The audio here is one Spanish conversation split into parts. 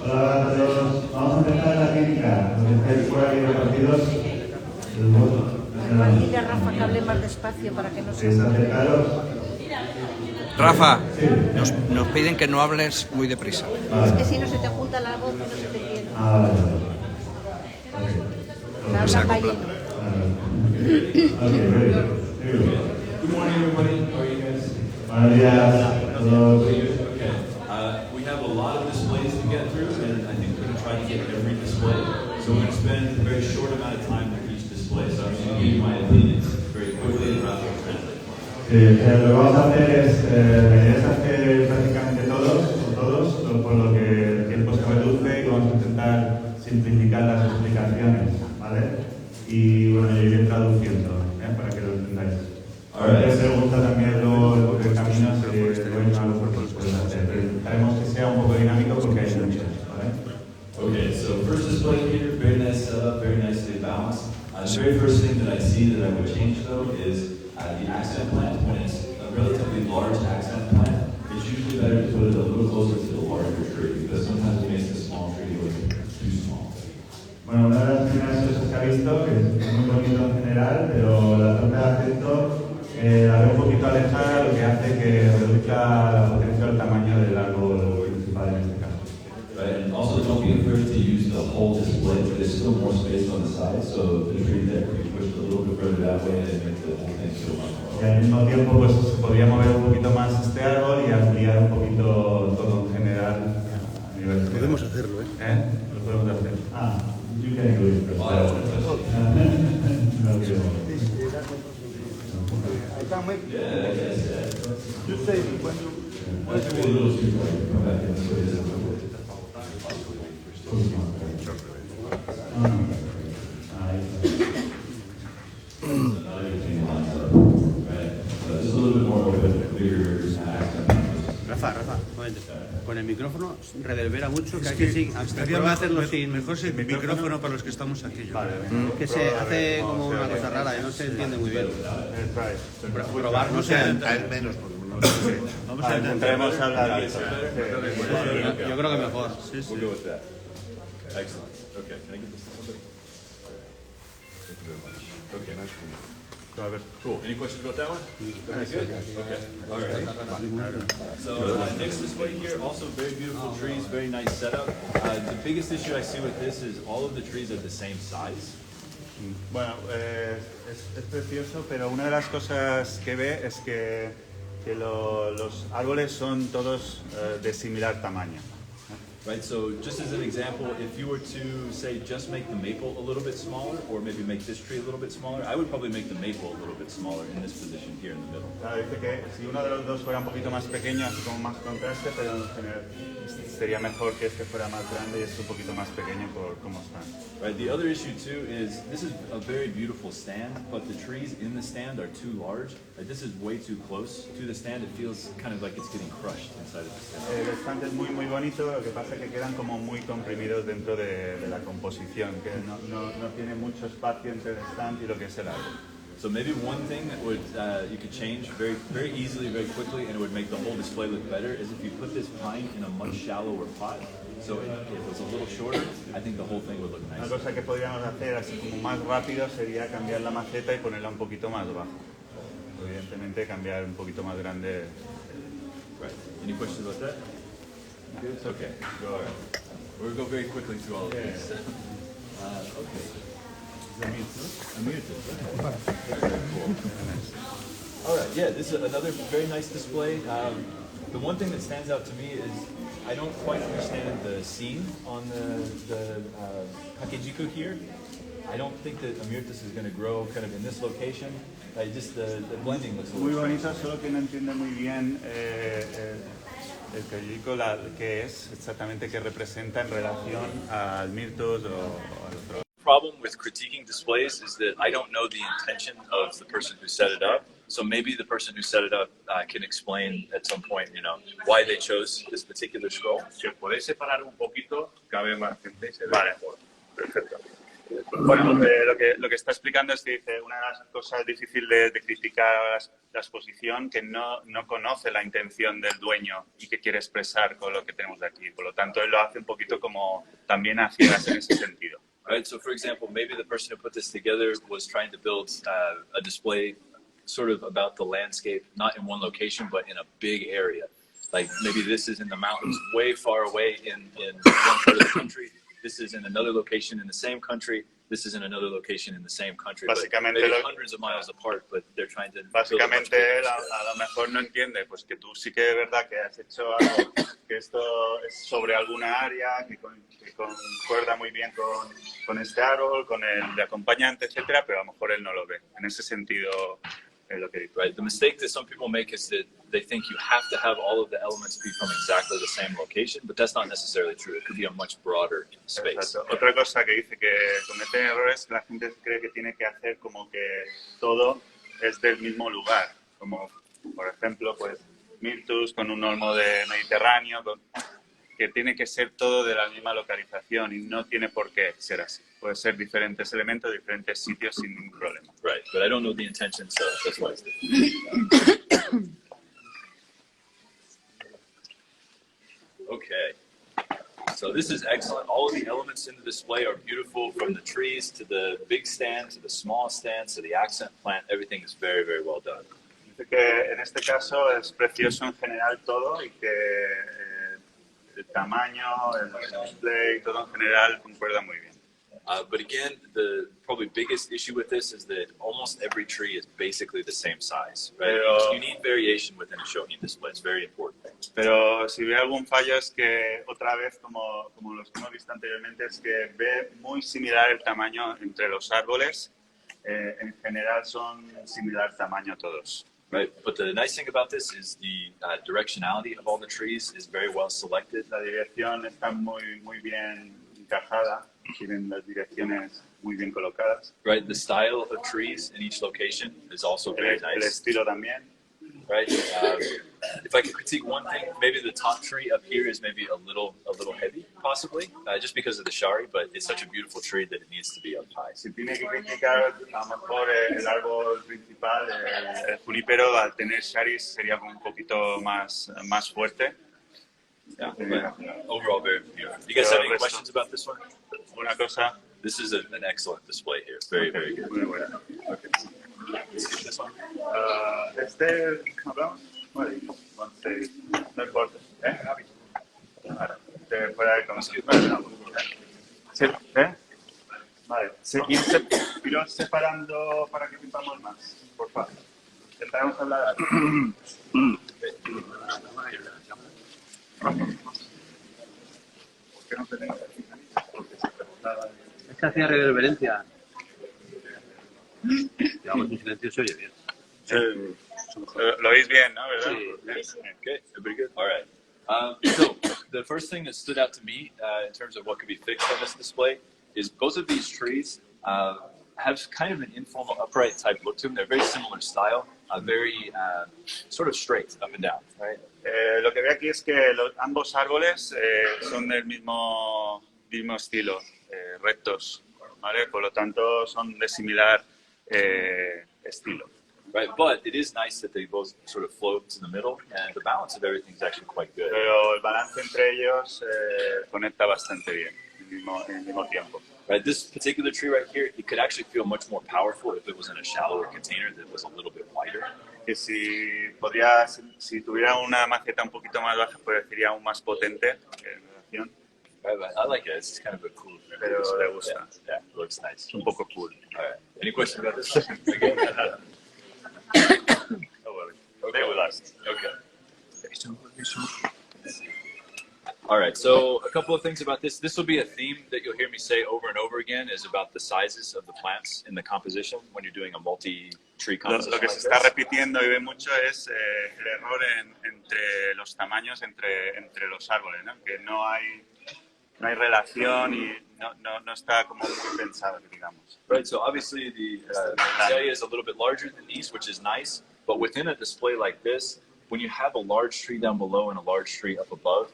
Hola a todos. Vamos a empezar la clínica. Los que estáis por aquí repartidos, el voto. Dile a Rafa que hable más despacio para que no se... Rafa, nos piden que no hables muy deprisa. Es que si no se te junta la voz y no se te entiende. Se acopla. Good morning, everybody. How are you guys? Buenos días. We have a lot of displays to get through, and I think we're going to try to get every display. So we're going to spend a very short amount of time with each display. So I'm just going to give you my opinions very quickly and Rafa will translate. Lo que vamos a hacer es hacer prácticamente todos, por lo que el tiempo se reduce y vamos a intentar simplificar las explicaciones, ¿vale? Y bueno, yo iré traduciendo, para que lo entendáis. Ahora, si os gusta también el camino, bueno, algo por que pueden hacer. Intentaremos que sea un poco dinámico porque hay muchos, ¿vale? Okay, so first display here, very nice setup, very nicely balanced. The very first thing that I see that I would change though is the accent plant. When it's a relatively large accent plant, it's usually better to put it a little closer to the larger tree because sometimes it makes the small tree look too small. Bueno, una de las primeras cosas que ha visto, que es muy bonito en general, pero la torre de acento la veo un poquito alejada, lo que hace que reduzca la potencia del tamaño del árbol principal en este caso. Right, and also don't be afraid to use the whole display. There's still more space on the side, so the tree there can be pushed a little bit further that way and make the whole thing feel much more. Y al mismo tiempo, pues se podría mover un poquito más este árbol y ampliar un poquito todo en general a nivel. Podemos hacerlo, Lo podemos hacer. You can do it. You say when you... Rafa, con el micrófono reverbera mucho, que hay que sí, Estaría hacerlo sin mejor sin micrófono para los que estamos aquí. Vale, que se hace como una cosa rara y no se entiende muy bien. Probar, no sé. Menos, Vamos a intentaremos hablar. Yo creo que mejor. We'll go with that. Excellent. Okay, can I get this to somebody? Thank you very much. Okay, nice. Cool. Any questions about that one? Very good. Okay. All right. So next display here, also very beautiful trees, very nice setup. The biggest issue I see with this is all of the trees are the same size. Bueno, es precioso, pero una de las cosas que ve es que los árboles son todos de similar tamaño. Right, so just as an example, if you were to say just make the maple a little bit smaller, or maybe make this tree a little bit smaller, I would probably make the maple a little bit smaller in this position here in the middle. Claro, dice que si uno de los dos fuera un poquito más pequeño, así como más contraste, pero en general sería mejor que este fuera más grande y este un poquito más pequeño por cómo están. Right, the other issue too is this is a very beautiful stand, but the trees in the stand are too large. Like this is way too close to the stand. It feels kind of like it's getting crushed inside of the stand. El stand es muy bonito, lo que pasa es que quedan como muy comprimidos dentro de la composición, que no tiene mucho espacio entre el stand y lo que es el árbol. So maybe one thing that would you could change very easily, very quickly, and it would make the whole display look better is if you put this pine in a much shallower pot. So if it was a little shorter, I think the whole thing would look nice. Una cosa que podríamos hacer así como más rápido sería cambiar la maceta y ponerla un poquito más bajo. Evidentemente cambiar un poquito más grande. Right. Any questions about that? Good. Okay. Go ahead. We'll go very quickly through all of these. Okay. All right, yeah, this is another very nice display. The one thing that stands out to me is I don't quite understand the scene on the Hakejiku here. I don't think that Amirtis is going to grow kind of in this location. Just the blending looks a little muy bonito, solo que no entiende muy bien el Hakejiku qué es exactamente, qué representa en relación al mirtos o al otro. Problem with critiquing displays is that I don't know the intention of the person who set it up. So maybe the person who set it up can explain at some point, you know, why they chose this particular scroll. Si os podéis separar un poquito, cabe más gente y se ve mejor. Perfecto. Bueno, lo que está explicando es que dice, una de las cosas difíciles de criticar la exposición que no conoce la intención del dueño y que quiere expresar con lo que tenemos de aquí. Por lo tanto, él lo hace un poquito como también a ciegas en ese sentido. Right, so for example, maybe the person who put this together was trying to build a display sort of about the landscape, not in one location, but in a big area. Like maybe this is in the mountains way far away in one part of the country. This is in another location in the same country. This is in another location in the same country. Básicamente, maybe hundreds of miles apart, but they're trying to... Básicamente, él a lo mejor no entiende pues que tú sí que es verdad que has hecho algo, que esto es sobre alguna área, que concuerda muy bien con este árbol, con el acompañante, etcétera, pero a lo mejor él no lo ve. En ese sentido, es lo que dice. Right. The mistake that some people make is that they think you have to have all of the elements be from exactly the same location, but that's not necessarily true. It could be a much broader space. Exacto. Otra cosa que dice que cometen errores, que la gente cree que tiene que hacer como que todo es del mismo lugar, como por ejemplo, pues mirtus con un olmo de Mediterráneo, que tiene que ser todo de la misma localización y no tiene por qué ser así. Puede ser diferentes elementos, diferentes sitios sin ningún problema. Right, but I don't know the intention, so that's why it's Okay, so this is excellent. All of the elements in the display are beautiful, from the trees to the big stand to the small stand to the accent plant. Everything is very, very well done. Dice que en este caso es precioso en general todo y que el tamaño, el display, todo en general concuerda muy bien. But again, the probably biggest issue with this is that almost every tree is basically the same size, right? Pero, you need variation within a Shohin display. It's very important. Pero si ve algún fallo es que otra vez, como los que hemos visto anteriormente, es que ve muy similar el tamaño entre los árboles. En general son similar tamaño todos. Right, but the nice thing about this is the directionality of all the trees is very well selected. La dirección está muy bien encajada, tienen las direcciones muy bien colocadas. Right, the style of trees in each location is also very El nice. estilo también. Right, if I could critique one thing, maybe the top tree up here is maybe a little heavy, possibly, just because of the shari. But it's such a beautiful tree that it needs to be up high. Si tiene que criticar, a lo mejor el árbol principal, el junípero, al tener sharis sería un poquito más fuerte. Yeah, but overall very beautiful. You guys have any questions about this one? Una cosa. This is an excellent display here. Very, very good. Muy buena. Okay. This one. ¿Hablamos? Vale, no importa. Fuera de conocimiento. Vale, seguir separando para que pintamos más, por favor. Intentaremos hablar. ¿Por qué no tenemos aquí? Porque se preguntaba. Es que hacía reverberancia. Digamos, en silencio se oye bien. Lo oís bien, ¿no? ¿Verdad? Sí. Okay, pretty good. All right. So the first thing that stood out to me in terms of what could be fixed on this display is both of these trees have kind of an informal upright type look to them. They're very similar style, very sort of straight up and down, right? Lo que veo aquí es que ambos árboles son del mismo estilo, rectos, ¿vale? Por lo tanto son de similar estilo. Right, but it is nice that they both sort of float to the middle, and the balance of everything is actually quite good. Pero el balance entre ellos conecta bastante bien en el mismo tiempo. Right, this particular tree right here, it could actually feel much more powerful if it was in a shallower container that was a little bit wider. Que si tuviera una maceta un poquito más baja, pues sería aún más potente en relación. Right, I like it. It's kind of a cool. Pero le gusta. Yeah, it looks nice. Es un poco cool. All right. Any questions about this? They will ask. Okay. All right, so a couple of things about this. This will be a theme that you'll hear me say over and over again, is about the sizes of the plants in the composition when you're doing a multi-tree composition. Lo que se está repitiendo y ve mucho es el error entre los tamaños entre los árboles, ¿no? Que no hay relación y no está como muy pensado, digamos. Right, so obviously the area is a little bit larger than these, which is nice, but within a display like this, when you have a large tree down below and a large tree up above,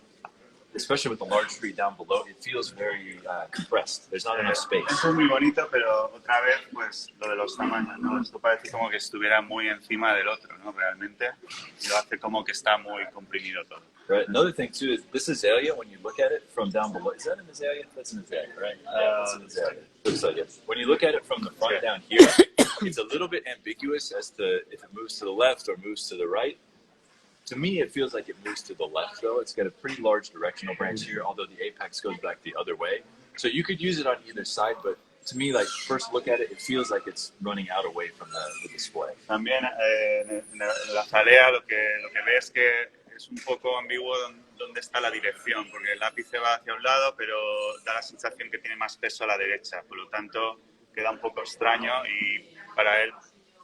especially with the large tree down below, it feels very compressed. There's not enough space. Eso es muy bonito, pero otra vez, pues, lo de los tamaños, ¿no? Esto parece como que estuviera muy encima del otro, ¿no? Realmente, y lo hace como que está muy comprimido todo. Right. Another thing too is this azalea. When you look at it from down below, is that an azalea? That's an azalea, right? Yeah, that's an azalea. Looks like it. When you look at it from the front down here, it's a little bit ambiguous as to if it moves to the left or moves to the right. To me, it feels like it moves to the left, though. It's got a pretty large directional branch here, although the apex goes back the other way. So you could use it on either side, but to me, like, first look at it, it feels like it's running out away from the display. También en la azalea lo que ves que es un poco ambiguo dónde está la dirección, porque el lápiz se va hacia un lado, pero da la sensación que tiene más peso a la derecha. Por lo tanto, queda un poco extraño y para él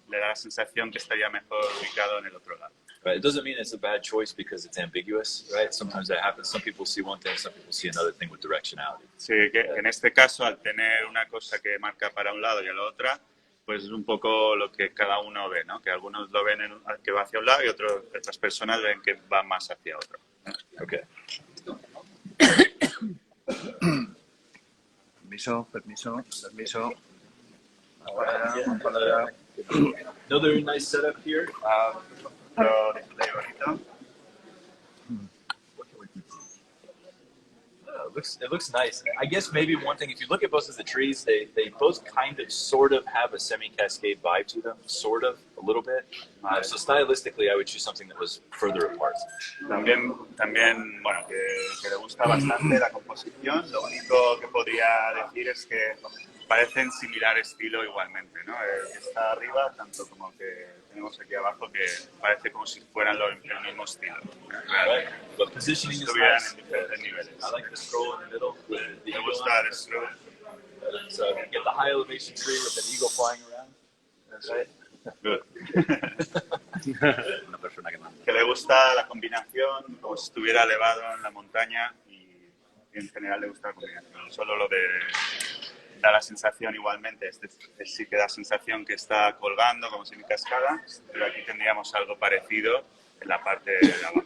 le da la sensación que estaría mejor ubicado en el otro lado. Right. It doesn't mean it's a bad choice because it's ambiguous, right? Sometimes that happens. Some people see one thing, some people see another thing with directionality. Sí, que en este caso, al tener una cosa que marca para un lado y a la otra, pues es un poco lo que cada uno ve, ¿no? Que algunos lo ven que va hacia un lado y otras personas ven que va más hacia otro. Okay. Permiso. Another nice setup here. Otro display bonito. It looks nice. I guess maybe one thing, if you look at both of the trees, they both kind of sort of have a semi-cascade vibe to them, sort of, a little bit. So stylistically, I would choose something that was further apart. También bueno, que le gusta bastante la composición. Lo único que podría decir es que parecen similar estilo igualmente, ¿no? El que está arriba, tanto como que tenemos aquí abajo, que parece como si fueran el mismo estilo. Right. But positioning is Estuvieran nice. en diferentes niveles. I like the scroll in the middle with the Me eagle gusta on el it. scroll. So you get the high elevation tree with an eagle flying around. That's right. Good. Una persona que manda. Que le gusta la combinación, como si estuviera elevado en la montaña y en general le gusta la combinación. Solo lo de da la sensación igualmente, sí que da sensación que está colgando como si en cascada, pero aquí tendríamos algo parecido en la parte de abajo.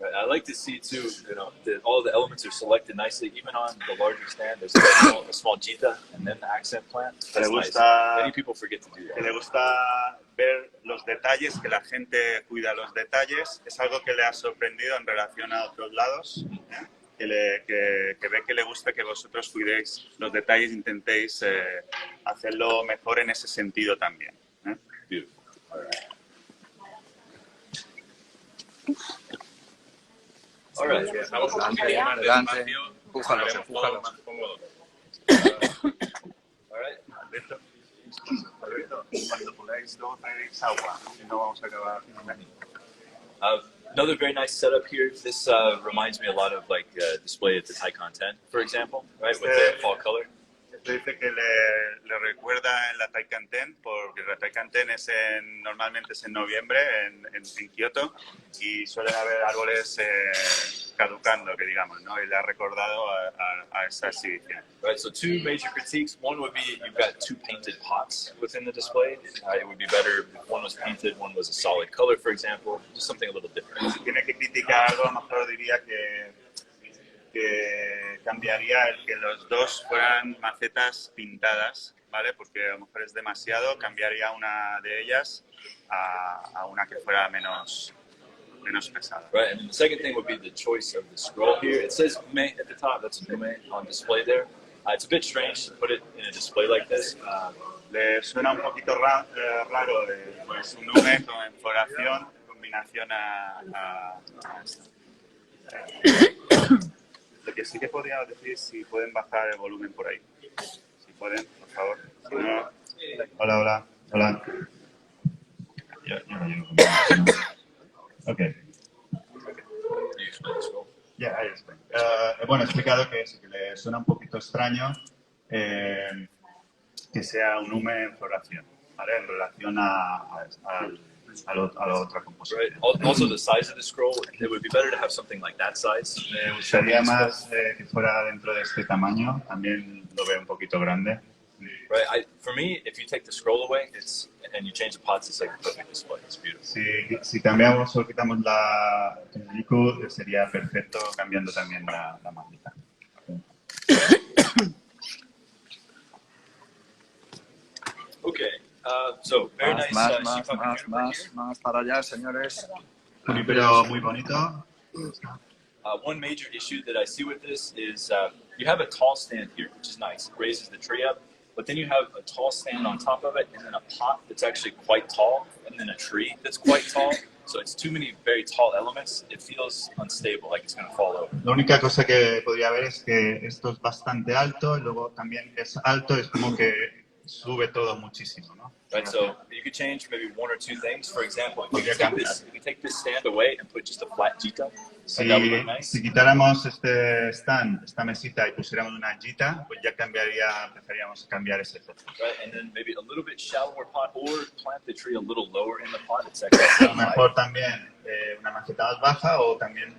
I like to see too, you know, that all the elements are selected nicely. Even on the larger stand, there's a small guiada and then the accent plant. That's nice. Many people forget to do Que that. le gusta ver los detalles, que la gente cuida los detalles. Es algo que le ha sorprendido en relación a otros lados. Que ve que le gusta que vosotros cuidéis los detalles, intentéis hacerlo mejor en ese sentido también. Beautiful. All right. All right. Adelante. Empújalos. All right. Cuando podáis, luego traeréis agua, si no vamos a acabar. Another very nice setup here. This reminds me a lot of like display at the Taikon 10, for example, right, with the fall color. Esto dice que le recuerda en la Taikon 10, porque la Taikon 10 normalmente es en noviembre en Kioto y suelen haber árboles caducando, que digamos, ¿no? Y le ha recordado a esa exhibición. Right, so two major critiques. One would be you've got two painted pots within the display. It would be better if one was painted, one was a solid color, for example, just something a little different. Si tiene que criticar algo, a lo mejor diría que cambiaría el que los dos fueran macetas pintadas, ¿vale? Porque a lo mejor es demasiado, cambiaría una de ellas a una que fuera menos pesada. Right, and then the second thing would be the choice of the scroll here. It says Ume at the top, that's Ume on display there. It's a bit strange to put it in a display like this. Le suena un poquito raro pues un Ume con floración en combinación a esto. Lo que sí que podría decir si pueden bajar el volumen por ahí. Si pueden, por favor. Si no... Hola. Yo. Ok. Ya, ahí está. Bueno, he explicado que le suena un poquito extraño que sea un hume en floración, ¿vale? En relación a la otra composición. Right. Also, the size of the scroll, it would be better to have something like that size. Me gustaría más que fuera dentro de este tamaño. También lo veo un poquito grande. Right. For me, if you take the scroll away, and you change the pots, it's like a perfect display. It's beautiful. Si cambiamos o quitamos el Riku, sería perfecto cambiando también la maceta. Okay. So very nice. Más para allá, señores. Junípero muy bonito. One major issue that I see with this is you have a tall stand here, which is nice. It raises the tree up. But then you have a tall stand on top of it, and then a pot that's actually quite tall, and then a tree that's quite tall. So it's too many very tall elements. It feels unstable, like it's going to fall over. La única cosa que podría ver es que esto es bastante alto y luego también es alto, es como que sube todo muchísimo, ¿no? Right, so you could change maybe one or two things. For example, if you take this stand away and put just a flat jita, that would look nice. Si quitáramos este stand, esta mesita y pusiéramos una jita, pues ya empezaríamos a cambiar ese efecto. Right, and then maybe a little bit shallower pot, or plant the tree a little lower in the pot. It's actually A lo mejor también una maceta más baja o también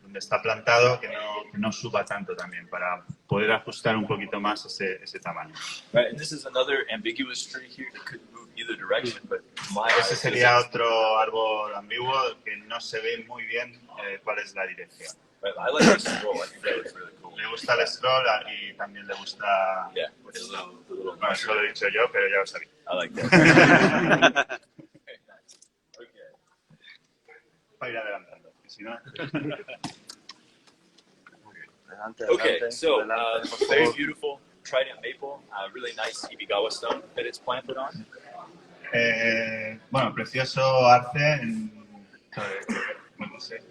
donde está plantado que no suba tanto también para poder ajustar un poquito más ese tamaño. Right, and this is another ambiguous tree here that could move either direction, but Ese sería otro árbol ambiguo que no se ve muy bien cuál es la dirección. Right, I like this scroll. I think that looks really cool. Le gusta el scroll y también le gusta... Yeah, with the little Bueno, eso lo he dicho yo, pero ya lo sabía. I like that. Okay, nice. Okay. Para ir adelantando, si no... Okay, so very beautiful trident maple, really nice Ibigawa stone that it's planted on. Bueno, precioso arce. No sé.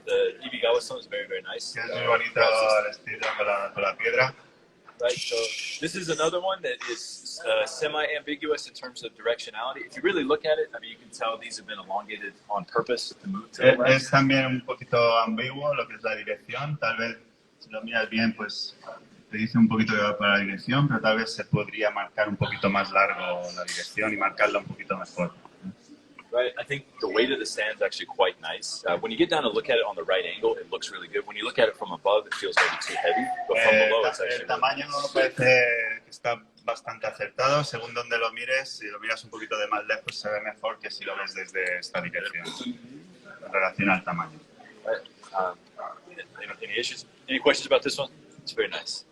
The Ibigawa stone is very, very nice. Es muy bonito el estilo con la piedra. Right, so this is another one that is semi-ambiguous in terms of directionality. If you really look at it, I mean, you can tell these have been elongated on purpose to move to the left. Es también un poquito ambiguo lo que es la dirección. Tal vez, si lo miras bien, pues te dice un poquito que va para la dirección, pero tal vez se podría marcar un poquito más largo la dirección y marcarla un poquito mejor. Right, I think the weight of the stand is actually quite nice. When you get down to look at it on the right angle, it looks really good. When you look at it from above, it feels maybe too heavy, but from below, it's actually el tamaño parece que está bastante acertado. Según donde lo mires, si lo miras un poquito de más lejos, se ve mejor que si lo ves desde esta dirección, en relación al tamaño. Right. Any issues? Any questions about this one? It's very nice.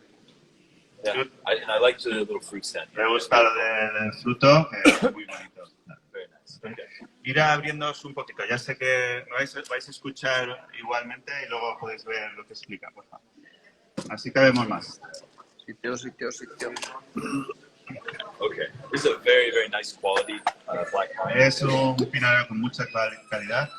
Yeah, and I like the little fruit stand. Me gusta lo del fruto, que es muy bonito. Very nice. Okay. Ir abriéndoos un poquito. Ya sé que vais a escuchar igualmente y luego podéis ver lo que explica, por favor. Así que vemos más. Sitio. Okay. This is a very, very nice quality black pine. Es un pino con mucha calidad.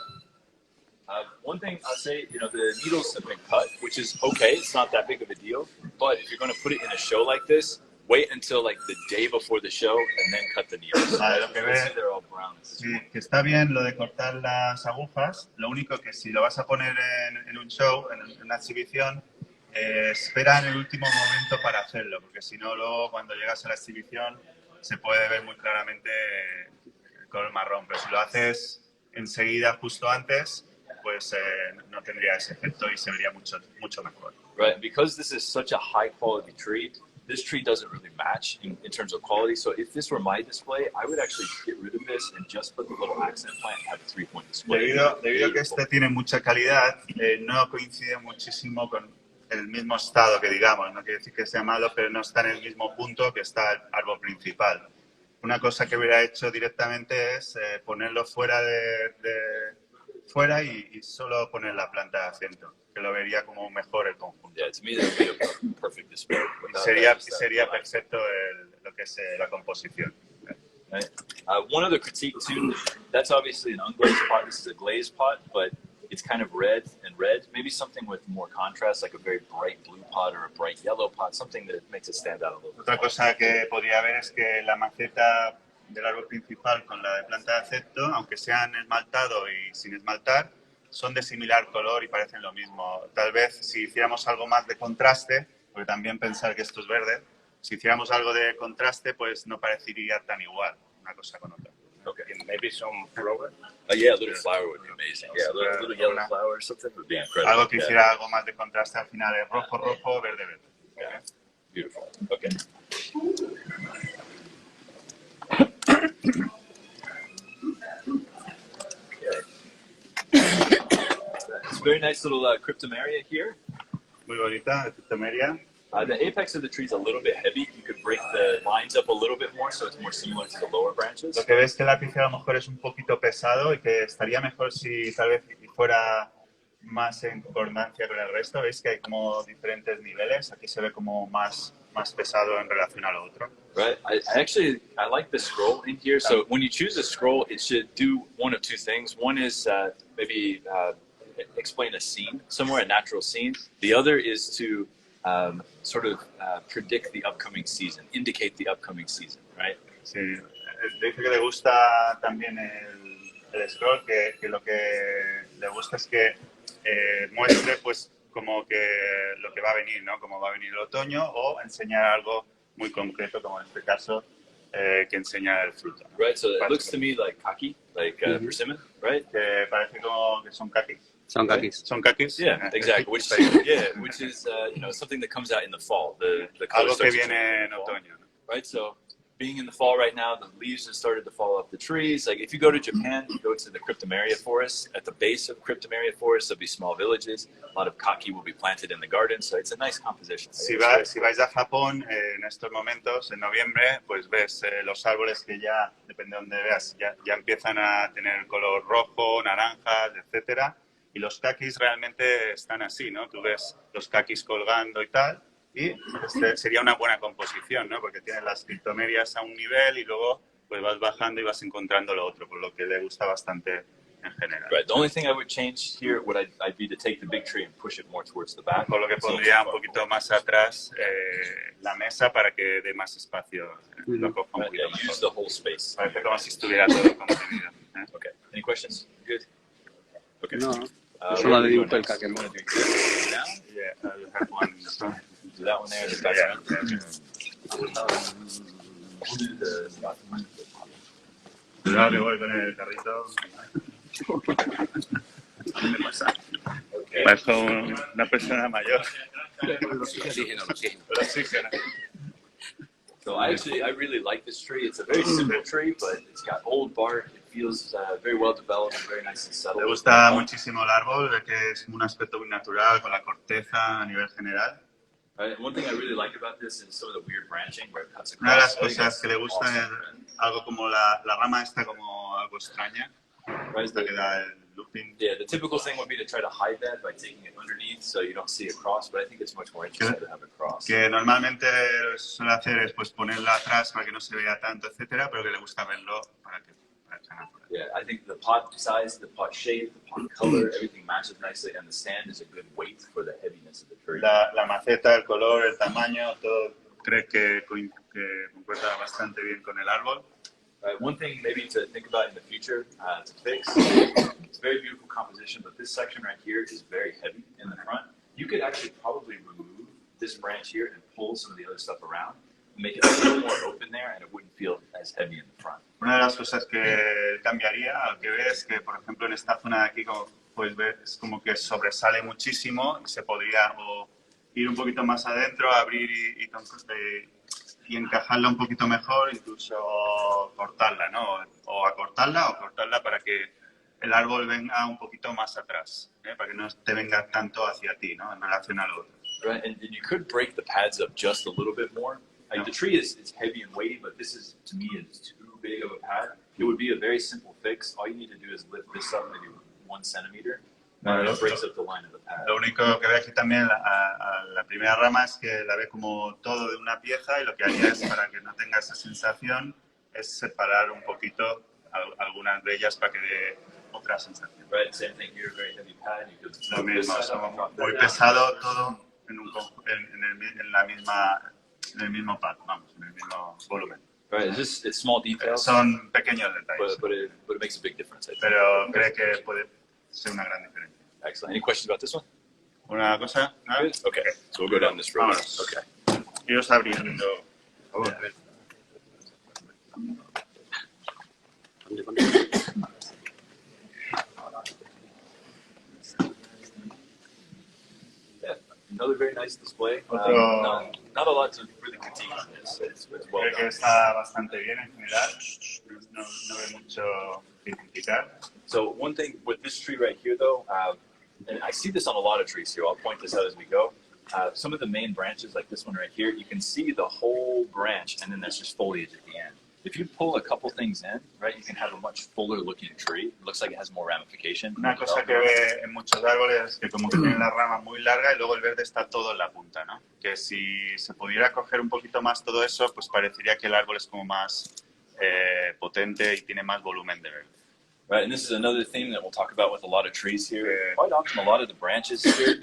One thing I'll say, you know, the needles have been cut, which is okay. It's not that big of a deal. But if you're going to put it in a show like this, wait until like the day before the show and then cut the needles. Lo que ves, They're all brown. sí, que está bien lo de cortar las agujas. Lo único que si lo vas a poner en un show, en una exhibición, espera en el último momento para hacerlo, porque si no, luego cuando llegas a la exhibición se puede ver muy claramente el color marrón. Pero si lo haces enseguida, justo antes, pues no tendría ese efecto y se vería mucho mejor. Right, because this is such a high quality tree, this tree doesn't really match in terms of quality. So if this were my display, I would actually get rid of this and just put the little accent plant and have a 3-point display. Debido a que este tiene mucha calidad, no coincide muchísimo con el mismo estado que digamos. No quiere decir que sea malo, pero no está en el mismo punto que está el árbol principal. Una cosa que hubiera hecho directamente es ponerlo fuera fuera y solo poner la planta de acento, que lo vería como mejor el conjunto. Yeah, to me that would be a perfect display. Sería perfecto lo que es la composición. Right. One other critique too, that's obviously an unglazed pot. This is a glazed pot, but it's kind of red and red. Maybe something with more contrast, like a very bright blue pot or a bright yellow pot, something that makes it stand out a little bit. Otra cosa que podría ver es que la maceta del árbol principal con la de planta de acento, aunque sean esmaltado y sin esmaltar, son de similar color y parecen lo mismo. Tal vez si hiciéramos algo más de contraste, porque también pensar que esto es verde, si hiciéramos algo de contraste, pues no parecería tan igual una cosa con otra. Okay. Maybe some flower. Yeah, a little flower would be amazing. Yeah, a little yellow flower or something would be incredible. Algo que hiciera algo más de contraste, al final es rojo, verde. Yeah. Beautiful. Okay. It's a very nice little cryptomeria here. Muy bonita, cryptomeria. The apex of the tree is a little bit heavy. You could break the lines up a little bit more so it's more similar to the lower branches. Lo que ves que el ápice a lo mejor es un poquito pesado y que estaría mejor si tal vez fuera más en concordancia con el resto. Veis que hay como diferentes niveles. Aquí se ve como más pesado en relación al otro. Right. I like the scroll in here. So when you choose a scroll, it should do one of two things. One is maybe explain a scene, somewhere a natural scene. The other is to sort of predict the upcoming season, indicate the upcoming season, right? Sí, dice que le gusta también el scroll, que lo que le gusta es que muestre pues como que lo que va a venir, ¿no? Como va a venir el otoño o enseñar algo muy concreto, como en este caso, que enseña el fruto, ¿no? Right, so it looks to me like kaki, like persimmon, right? Que parece como que son kakis. Son kakis. Son kakis. Yeah, exactly. Which is something that comes out in the fall. The color Algo que starts to change viene in en the fall, otoño, ¿no? right? So being in the fall right now, the leaves have started to fall off the trees. Like if you go to Japan, you go to the cryptomeria forest. At the base of cryptomeria forest, there'll be small villages. A lot of kaki will be planted in the garden, so it's a nice composition. Si vais a Japón en estos momentos, en noviembre, pues ves los árboles que ya, depende de donde veas, ya empiezan a tener color rojo, naranjas, etcétera. Y los kakis realmente están así, ¿no? Tú ves los kakis colgando y tal, y sería una buena composición, ¿no? Porque tienes las cryptomerias a un nivel y luego pues vas bajando y vas encontrando lo otro, por lo que le gusta bastante en general. Right. The only thing I would change here would I'd be to take the big tree and push it more towards the back. Por lo que pondría un poquito más atrás la mesa para que dé más espacio, lo coja un Right, poquito yeah, use mejor. the whole space. Parece como si estuviera todo contenido, ¿eh? Okay. Any questions? Good. Okay. No, What solo are we le digo doing el next? kake. You wanna do this down? Yeah, you have one in the front. Do that one there. The back Yeah, We'll do the Cuidado que voy con el carrito. ¿Qué pasa? Okay. Parezco una persona mayor. Oxígeno. El oxígeno. So I really like this tree. It's a very simple tree, but it's got old bark. It feels very well developed and very nice and settled. Le gusta muchísimo el árbol, ve que es un aspecto muy natural con la corteza a nivel general. Right. One thing I really like about this is some of the weird branching where it cuts across. Una de las I think cosas that's que le gusta awesome. es algo como la rama esta como algo extraña, Right. esta que da el looping. Yeah, the typical thing would be to try to hide that by taking it underneath so you don't see a cross, but I think it's much more interesting to have a cross. Que normalmente suele hacer es pues ponerla atrás para que no se vea tanto, etcétera, pero que le gusta verlo para que sea natural. Yeah, I think the pot size, the pot shape, the pot color, everything matches nicely, and the stand is a good weight for the heaviness of the tree. La maceta, el color, el tamaño, todo cree que concuerda bastante bien con el árbol. One thing maybe to think about in the future to fix, it's a very beautiful composition, but this section right here is very heavy in the front. You could actually probably remove this branch here and pull some of the other stuff around, make it a little more open there, and it wouldn't feel as heavy in the front. Una de las cosas que cambiaría, al que ves, que por ejemplo en esta zona de aquí, como puedes ver, es como que sobresale muchísimo y se podría o ir un poquito más adentro, abrir y encajarla un poquito mejor, incluso cortarla, ¿no? O acortarla para que el árbol venga un poquito más atrás, ¿eh? Para que no te venga tanto hacia ti, ¿no? En relación al otro. Right, and you could break the pads up just a little bit more. Like the tree is heavy and weighty, but this is, to me, is too big of a pad. It would be a very simple fix. All you need to do is lift this up maybe 1 centimeter, and it breaks up the line of the pad. Lo único que ve aquí también a la primera rama es que la ve como todo de una pieza y lo que haría es, para que no tenga esa sensación, es separar un poquito algunas de ellas para que dé otra sensación. Right, same thing here, very heavy pad. You could Lo flip this mismo, side up, son drop that muy down. pesado todo en el mismo pad, vamos, en el mismo volumen. Right, it's small details, Son pequeños detalles, but it makes a big difference, I think. pero cree que puede ser una gran diferencia. Excellent. Any questions about this one? ¿Una cosa? ¿No? Good. Okay, so we'll go down this road. Vámonos. Okay. Iros abriendo. Por favor. Another very nice display. Otro- Not a lot to really critique on this. It's well Creo que done. está bastante bien en general. No ve mucho que criticar. So one thing with this tree right here, though, and I see this on a lot of trees here. I'll point this out as we go. Some of the main branches, like this one right here, you can see the whole branch, and then there's just foliage at the end. If you pull a couple things in, right, you can have a much fuller looking tree. It looks like it has more ramification. Una cosa que ve en muchos árboles es que como que tienen la rama muy larga y luego el verde está todo en la punta, ¿no? Que si se pudiera coger un poquito más todo eso, pues parecería que el árbol es como más potente y tiene más volumen de verde. Right, and this is another theme that we'll talk about with a lot of trees here. Quite often, a lot of the branches here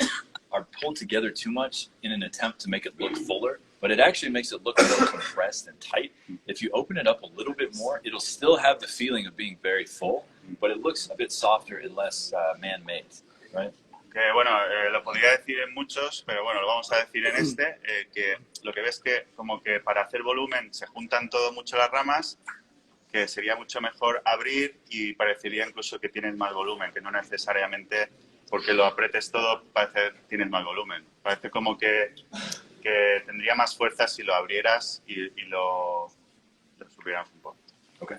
are pulled together too much in an attempt to make it look fuller, but it actually makes it look more compressed and tight. If you open it up a little bit more, it'll still have the feeling of being very full, but it looks a bit softer and less man-made, right? Que bueno, lo podría decir en muchos, pero bueno, lo vamos a decir en este, que lo que ves que como que para hacer volumen se juntan todo mucho las ramas, que sería mucho mejor abrir y parecería incluso que tienes más volumen, que no necesariamente porque lo apretes todo parece que tienes más volumen. Parece como que tendría más fuerza si lo abrieras y lo subieras un poco. Okay.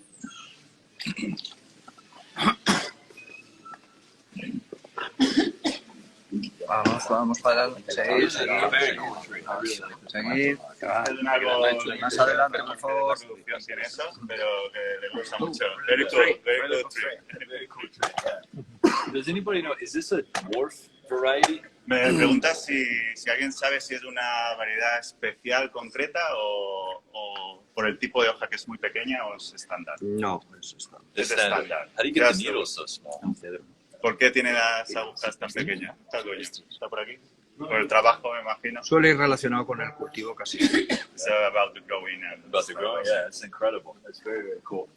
Vamos para adelante. Seguir. Very cool tree. I really like this. Seguir. que va. Es un árbol Más adelante, por favor. tiene eso, pero que le gusta mucho. Very cool, very cool tree. Very cool tree. Yeah. Does anybody know, is this a dwarf variety? Me preguntas si alguien sabe si es una variedad especial, concreta o por el tipo de hoja que es muy pequeña o es estándar. No, eso está. Es Standard. estándar. How do you get the needles so small? ¿Por qué tiene las agujas tan pequeñas? ¿Está por aquí? Por el trabajo, me imagino. Suele ir relacionado con el cultivo casi. It's about the growing. About to grow? Yeah, it's incredible. It's very, very cool.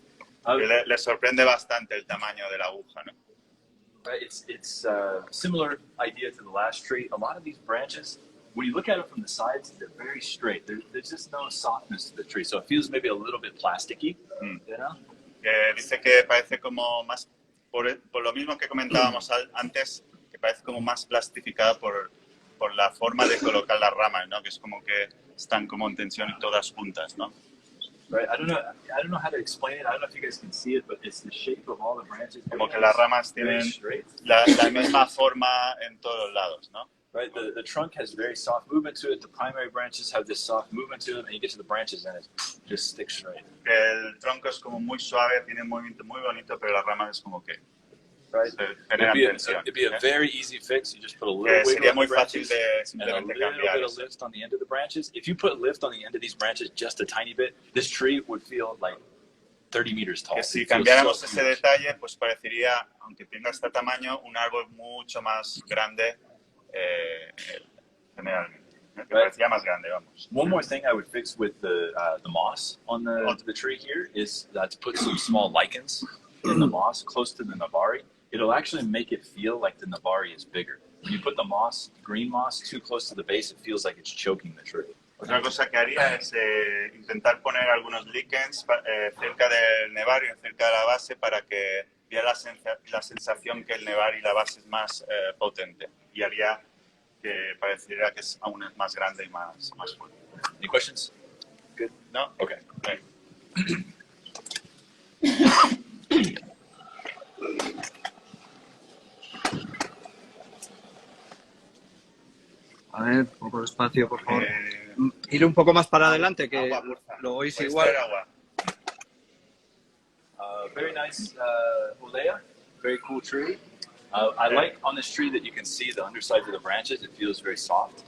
Le sorprende bastante el tamaño de la aguja, ¿no? Right, it's similar idea to the last tree. A lot of these branches, when you look at it from the sides, they're very straight. There's just no softness to the tree, so it feels maybe a little bit plasticky, you know? Dice que parece como más, por lo mismo que comentábamos antes, que parece como más plastificada por la forma de colocar las ramas, ¿no? Que es como que están como en tensión y todas juntas, ¿no? Right, I don't know how to explain it. I don't know if you guys can see it, but it's the shape of all the branches. Como que las ramas tienen Very straight. la misma forma en todos lados, ¿no? Right, the trunk has very soft movement to it. The primary branches have this soft movement to them, and you get to the branches and it just sticks straight. Que el tronco es como muy suave, tiene un movimiento muy bonito, pero las ramas es como que Right, se generan tensión. it'd be a ¿eh? very easy fix. You just put a little Que wiggle sería on muy the fácil branches de and a simplemente little cambiar bit of eso. lift on the end of the branches. If you put lift on the end of these branches just a tiny bit, this tree would feel like 30 meters tall. Que si It feels cambiáramos so ese huge. detalle, pues parecería, aunque tenga este tamaño, un árbol mucho más grande generalmente. Que parecía más grande, vamos. One more thing I would fix with the moss on the tree here is to put some small lichens in the moss close to the Navarri. It'll actually make it feel like the Navarri is bigger. When you put the moss, green moss, too close to the base, it feels like it's choking the tree. Otra cosa que haría es intentar poner algunos lichens cerca del nevario, cerca de la base, para que diera la sensación que el nevario y la base es más potente. Y haría que pareciera que aún es más grande y más fuerte. Any questions? Good. ¿No? Okay. A ver, un poco despacio, por favor. Ir un poco más para adelante, que Agua, porfa. lo oís ¿Puedes igual. traer agua? Very nice olea, very cool tree. I like on this tree that you can see the undersides of the branches. It feels very soft.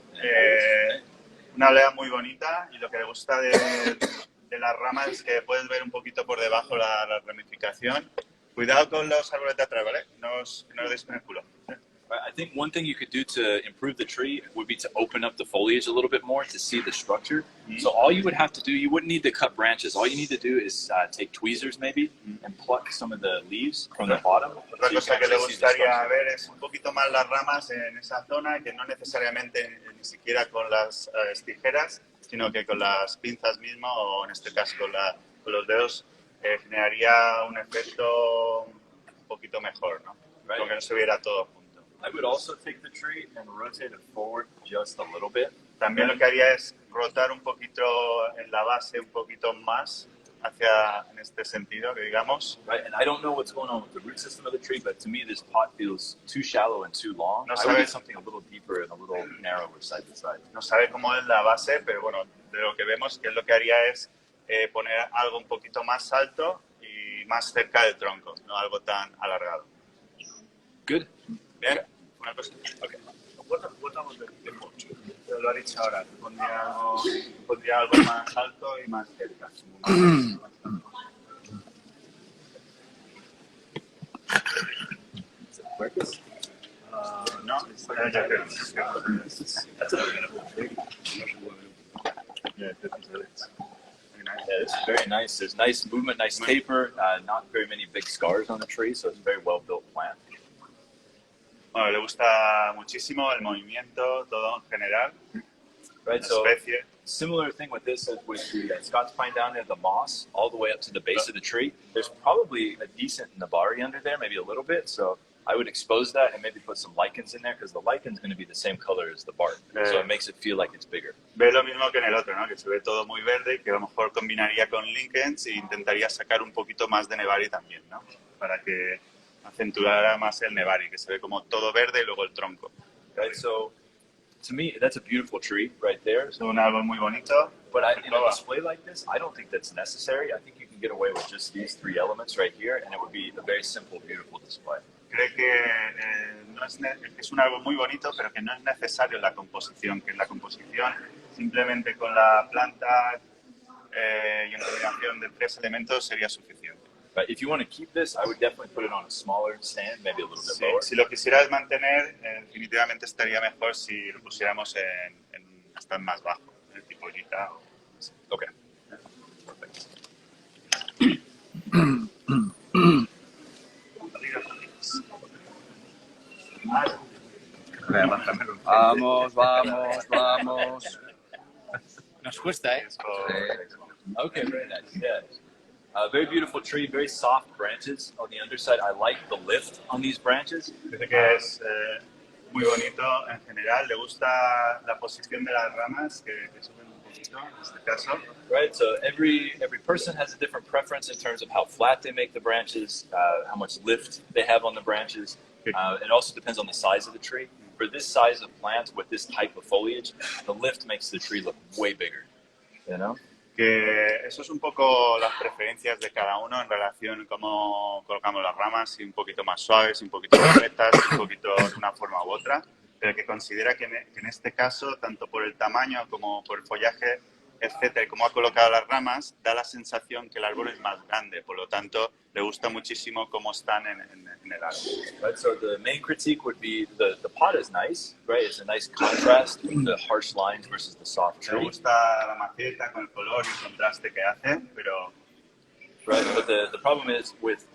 Una olea muy bonita y lo que le gusta de las ramas es que puedes ver un poquito por debajo la ramificación. Cuidado con los árboles de atrás, ¿vale? No os deis con el culo. I think one thing you could do to improve the tree would be to open up the foliage a little bit more to see the structure. So all you would have to do, you wouldn't need to cut branches. All you need to do is take tweezers maybe and pluck some of the leaves from the bottom. Otra so you cosa can que le actually see the gustaría structure. ver es un poquito más las ramas en esa zona, que no necesariamente ni siquiera con las tijeras, sino que con las pinzas mismo o en este caso con los dedos generaría un efecto un poquito mejor, ¿no? Right. Porque no se viera todo junto. I would also take the tree and rotate it forward just a little bit. También lo que haría es rotar un poquito en la base, un poquito más hacia en este sentido, que digamos. Right, and I don't know what's going on with the root system of the tree, but to me this pot feels too shallow and too long. No I would sabe- do something a little deeper and a little narrower side to side. No sabe cómo es la base, pero bueno, de lo que vemos, que es lo que haría es poner algo un poquito más alto y más cerca del tronco, no algo tan alargado. Good. ¿Bien? Una cosa. Okay. Lo ha dicho ahora, pondría algo más alto y más cerca. No, ya creo. That's a beautiful tree. Yeah, very nice. Yeah, this is very nice. There's nice movement, nice taper, not very many big scars on the tree, so it's a very well-built plant. Bueno, le gusta muchísimo el movimiento, todo en general, Right, la so especie. similar thing with this as with the Scots pine down there, the moss, all the way up to the base of the tree. There's probably a decent nabari under there, maybe a little bit, so I would expose that and maybe put some lichens in there because the lichen's going to be the same color as the bark, so it makes it feel like it's bigger. Ve lo mismo que en el otro, ¿no? Que se ve todo muy verde y que a lo mejor combinaría con lichens e intentaría sacar un poquito más de nebari también, ¿no? Para que acentuara más el nebari, que se ve como todo verde y luego el tronco. Right, so to me, that's a beautiful tree right there. Es un árbol muy bonito, But in a display like this, I don't think that's necessary. I think you can get away with just these three elements right here, and it would be a very simple, beautiful display. cree que no es, que es un árbol muy bonito, pero que no es necesario la composición, que en la composición simplemente con la planta y en combinación de 3 elementos sería suficiente. But if you want to keep this, I would definitely put it on a smaller stand, maybe a little bit lower. Si lo quisieras mantener, definitivamente estaría mejor si lo pusiéramos hasta más bajo, el tipo guiada. Okay. Vamos, vamos, vamos. Nos cuesta, ¿eh? Okay, very nice. Yeah. Very beautiful tree, very soft branches on the underside. I like the lift on these branches. Dice que es muy bonito en general, le gusta la posición de las ramas que suben un poquito en este caso. Right, so every person has a different preference in terms of how flat they make the branches, how much lift they have on the branches. It also depends on the size of the tree. For this size of plant with this type of foliage, the lift makes the tree look way bigger. You know? Que eso es un poco las preferencias de cada uno en relación a cómo colocamos las ramas, si un poquito más suaves, un poquito más rectas, un poquito de una forma u otra, pero que considera que en este caso, tanto por el tamaño como por el follaje, etcétera, y cómo ha colocado las ramas, da la sensación que el árbol es más grande, por lo tanto, le gusta muchísimo cómo están en el árbol. Right, so the main critique would be the pot is nice, right? It's a nice contrast with the harsh lines versus the soft Me tree. gusta la maceta con el color y el contraste que hace, pero Right, but the problem is with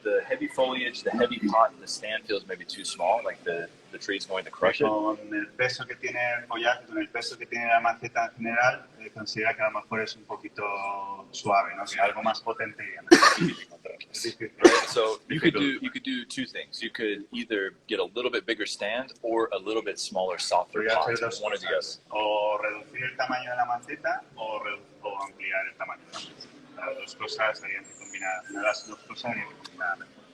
the heavy foliage, the heavy pot, the stand feels maybe too small, like the tree's going to crush it. con el peso que tiene el follaje, con el peso que tiene la maceta en general, considera que a lo mejor es un poquito suave, ¿no? Que algo más potente iría mejor. Es difícil. Right, so you could do two things. You could either get a little bit bigger stand or a little bit smaller, softer Podría pot. hacer dos One or the other. cosas, o reducir el tamaño de la maceta o ampliar el tamaño de la maceta. Las dos cosas harían que combinadas, las dos cosas harían que combinadas mejor.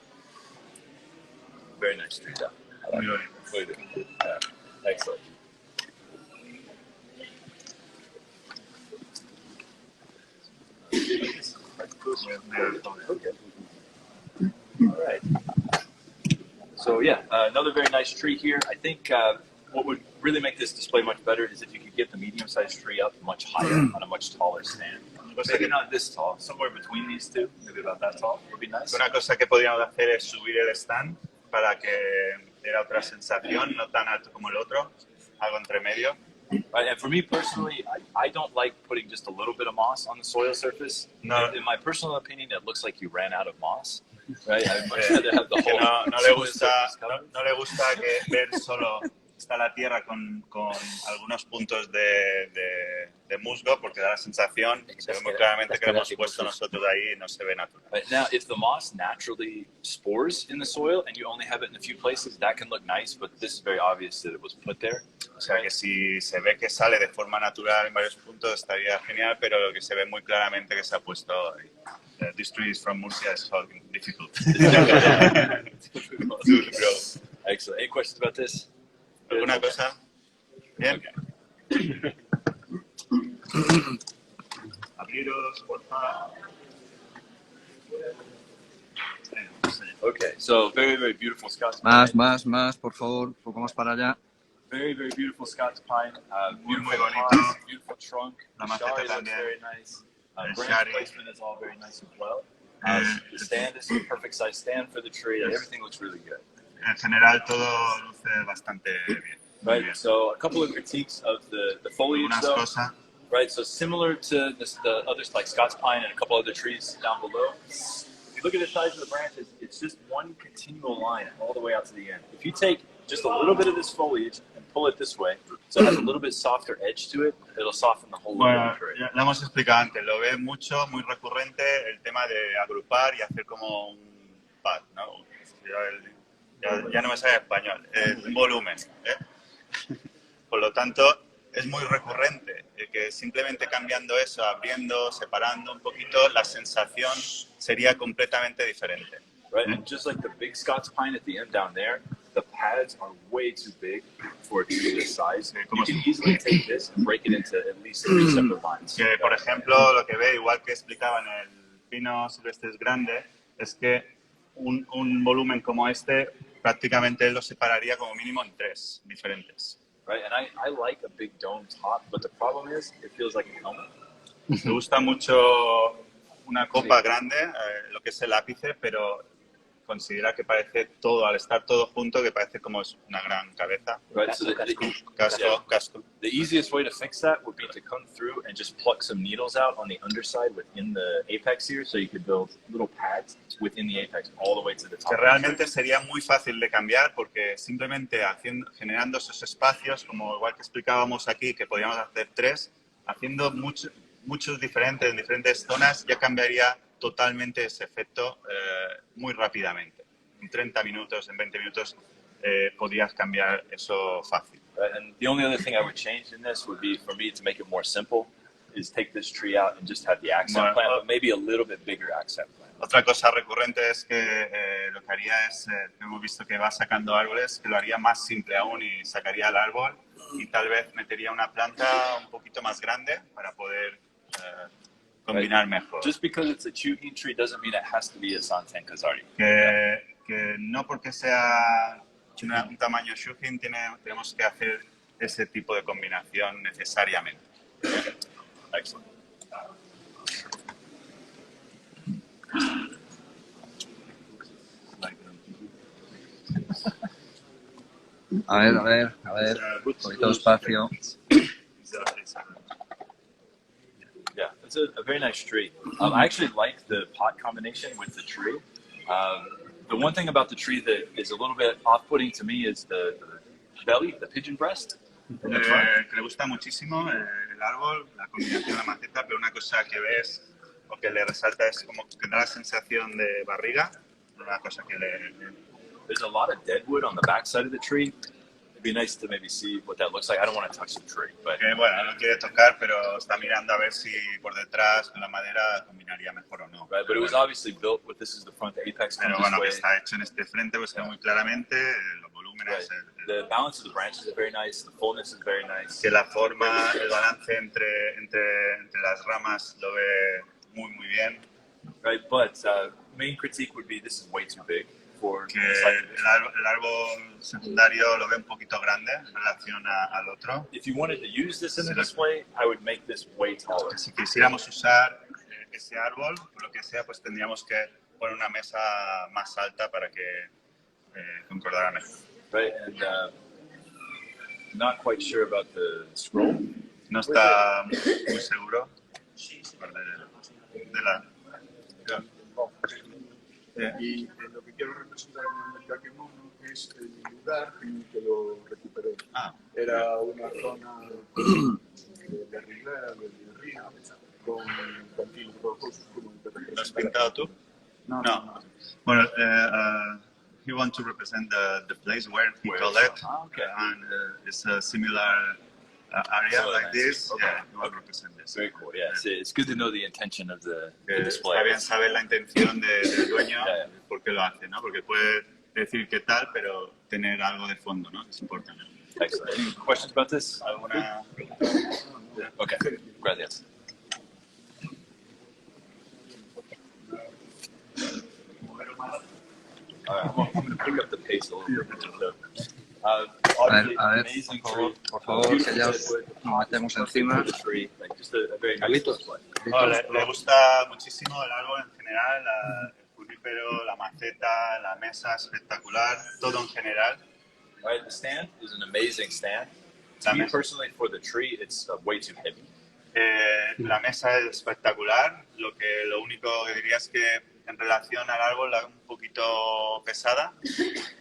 Very nice tree. Muy bonito. Muy good. Yeah. Excellent. All right. So yeah, another very nice tree here. I think what would really make this display much better is if you could get the medium-sized tree up much higher on a much taller stand. Maybe not this tall, somewhere between these two, maybe about that tall would be nice. Una cosa que podríamos hacer es subir el stand para que diera otra sensación, no tan alto como el otro, algo entre medio. Right, and for me personally, I don't like putting just a little bit of moss on the soil surface. No. In my personal opinion, it looks like you ran out of moss. Right, I'd much rather have the Que whole no le soil gusta, surface covered. no le gusta que ver solo está la tierra con algunos puntos de musgo, porque da la sensación, se ve muy claramente que lo hemos puesto nosotros ahí y no se ve natural. Right, now, if the moss naturally spores in the soil and you only have it in a few places, that can look nice, but this is very obvious that it was put there. O sea que si se ve que sale de forma natural en varios puntos estaría genial, pero lo que se ve muy claramente que se ha puesto ahí. This tree is from Murcia, it's difficult. Excellent. Any questions about this? ¿Alguna cosa? Bien. Okay. Abriros, por favor. Okay, so very, very beautiful Scots Más, pine. más, por favor, un poco más para allá. Very, very beautiful Scots pine. Beautiful muy bonito. pods, beautiful trunk. La The maceta shari looks también. very nice. El Branch shari. placement is all very nice as well. The stand is a perfect size stand for the tree. Everything looks really good. En general todo luce bastante bien. Muy Right, bien. so a couple of critiques of the foliage Algunas though. cosas. Right, so similar to the others like Scots pine and a couple other trees down below. If you look at the size of the branches, it's just one continual line all the way out to the end. If you take just a little bit of this foliage and pull it this way, so it has a little bit softer edge to it, it'll soften the whole look Bueno, of the tree. ya lo hemos explicado antes, lo ve mucho, muy recurrente el tema de agrupar y hacer como un pad, ¿no? Ya no me sale español, un volumen, ¿eh? Por lo tanto, es muy recurrente, que simplemente cambiando eso, abriendo, separando un poquito, la sensación sería completamente diferente. Right, and just like the big Scots pine at the end down there, the pads are way too big for a tree this size. You can easily take this and break it into at least 3 separate lines. Que, por ejemplo, lo que ve, igual que explicaba en el pino silvestre grande, es que un volumen como este prácticamente lo separaría como mínimo en 3 diferentes. Right, and I like a big dome top, but the problem is it feels like a helmet. Me gusta mucho una copa grande, lo que es el ápice, pero considera que parece todo, al estar todo junto, que parece como es una gran cabeza. Right, so Casco. the easiest way to fix that would be to come through and just pluck some needles out on the underside within the apex here, so you could build little pads within the apex all the way to the top. Que realmente sería muy fácil de cambiar porque simplemente generando esos espacios, como igual que explicábamos aquí, que podíamos hacer 3, haciendo muchos diferentes en diferentes zonas, ya cambiaría totalmente ese efecto muy rápidamente. En 30 minutos, en 20 minutos, podías cambiar eso fácil. And the only other thing I would change in this would be, for me, to make it more simple, is take this tree out and just have the accent plant, but maybe a little bit bigger accent plant. Otra cosa recurrente es que lo que haría es, hemos visto que va sacando árboles, que lo haría más simple aún y sacaría el árbol y tal vez metería una planta un poquito más grande para poder combinar mejor. Just because it's a Chugin tree doesn't mean it has to be a Santan Kazari. Que no porque sea un tamaño Shugin tenemos que hacer ese tipo de combinación necesariamente. Excellent. A ver, un poquito de espacio. Yeah, it's a very nice tree. I actually like the pot combination with the tree. The one thing about the tree that is a little bit off-putting to me is the belly, the pigeon breast. Que le gusta muchísimo el árbol, la combinación de la maceta, pero una cosa que ves o que le resalta es como que da la sensación de barriga, una cosa que There's a lot of deadwood on the backside of the tree. It'd be nice to maybe see what that looks like. I don't want to touch the tree, but que bueno, no quiere tocar, pero está mirando a ver si por detrás con la madera combinaría mejor o no. right. But it was obviously built with this is the front, the apex Pero comes bueno, que this way. está hecho en este frente, pues se ve muy claramente los volúmenes, Right. The balance of the branches is very nice. The fullness is very nice. que la forma, el balance entre las ramas lo ve muy bien. Right, but main critique would be this is way too big for Que the size of this. el árbol secundario lo ve un poquito grande en relación al otro. If you wanted to use this in a display, I would make this way taller. Que si quisiéramos usar ese árbol, por lo que sea, pues tendríamos que poner una mesa más alta para que concordara mejor. Right, and not quite sure about the scroll. No está muy seguro de la... Y lo que quiero representar con el Yakemono es el lugar en el que lo recuperé. Ah, Era una zona de Ribera, del río, con cantiles rojos. ¿Lo has pintado tú? No. Well, he wants to represent the place where he collect, okay. and it's a similar area like this. Okay. Yeah, he will represent this. Very cool. Yeah, it's good to know the intention of the display. Está bien saber la intención del dueño, Yeah. por qué lo hace, ¿no? Porque puede decir qué tal, pero tener algo de fondo, ¿no? Es importante. Excellent. Any questions about this? ¿Alguna? Okay. Gracias. All right, I'm going to pick up the pace a little bit. So, obviously, A ver, amazing por favor, tree. que ya os metemos encima. Tree, like just a very nice Carlitos. display. Le gusta muchísimo el árbol en general, el junípero, la maceta, la mesa, espectacular, todo en general. All right, the stand is an amazing stand. To La me mesa. personally, for the tree, it's way too heavy. La mesa es espectacular, lo único que diría es que en relación al árbol la un poquito pesada.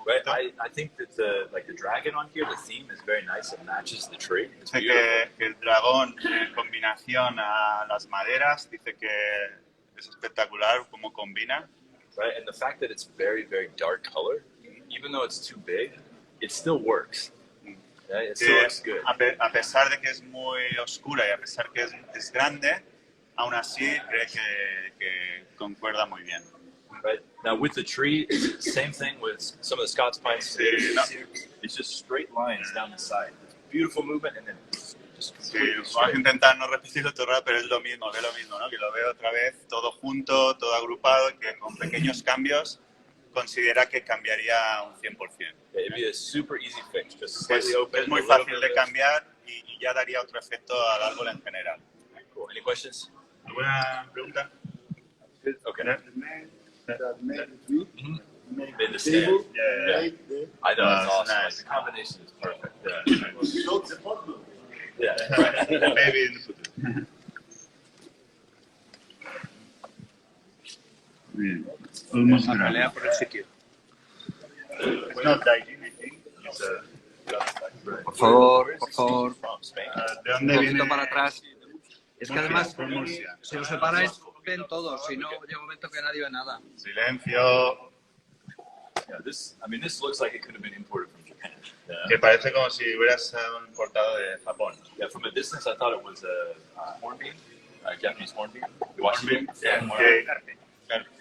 Right, I think that the dragon on here, the theme is very nice. It matches the tree. It's Dice beautiful. que el dragón en combinación a las maderas, dice que es espectacular cómo combina. Right, and the fact that it's very, very dark color, even though it's too big, it still works. Right? It still looks good. A pesar de que es muy oscura y a pesar que es grande, aún así cree que concuerda muy bien. Right, now with the tree, it's the same thing with some of the Scots pines. Sí, no. It's just straight lines down the side. Beautiful movement, and then just Sí, completely vamos a straight. intentar no repetirlo todo el rato, pero es lo mismo, ¿no? Que lo veo otra vez todo junto, todo agrupado, y que con pequeños cambios considera que cambiaría un 100%. It'd be a super easy fix. Just Es, slightly open. es muy a little fácil bit de of cambiar y ya daría otro efecto al árbol en general. this. Cool. Any questions? ¿Alguna pregunta? Good. Okay. The man that made the tree, made Made the the stand. table, Yeah. made the... I know, it's It's awesome. nice. The combination is perfect. So the bottom. Yeah. Maybe in the futuro. Bien. Almost La done. pelea por el sitio. It's not Daijin, I think. It's Por favor, por favor. From Spain. ¿De Un dónde poquito viene? para atrás. Es que además, Por Murcia. si os separáis, ven todos. Si no, llega un momento que nadie ve nada. Silencio. Yeah, this looks like it could have been imported from Japan. Yeah. Que parece como si hubieras importado de Japón. Yeah, from a distance, I thought it was a hornbeam, a Japanese hornbeam. You watched it?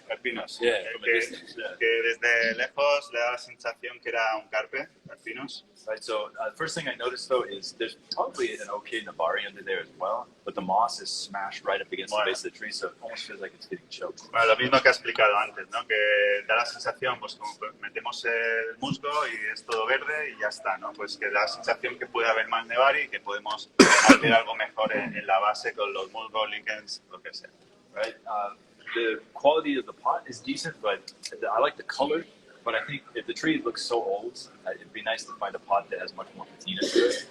Carpinos. Yeah, from a que, distance, yeah. que desde lejos le da la sensación que era un carpe, carpinos. Right, so first thing I noticed though is there's probably an okay Nabari under there as well, but the moss is smashed right up against the base of the tree, so it almost feels like it's getting choked. Bueno, lo mismo que ha explicado antes, ¿no? Que da la sensación, pues como que metemos el musgo y es todo verde y ya está, ¿no? Pues que da la sensación que puede haber más nebari y que podemos hacer algo mejor en la base con los musgos, lichens, lo que sea. Right, the quality of the pot is decent, but I like the color. But I think if the tree looks so old, it'd be nice to find a pot that has much more patina to it.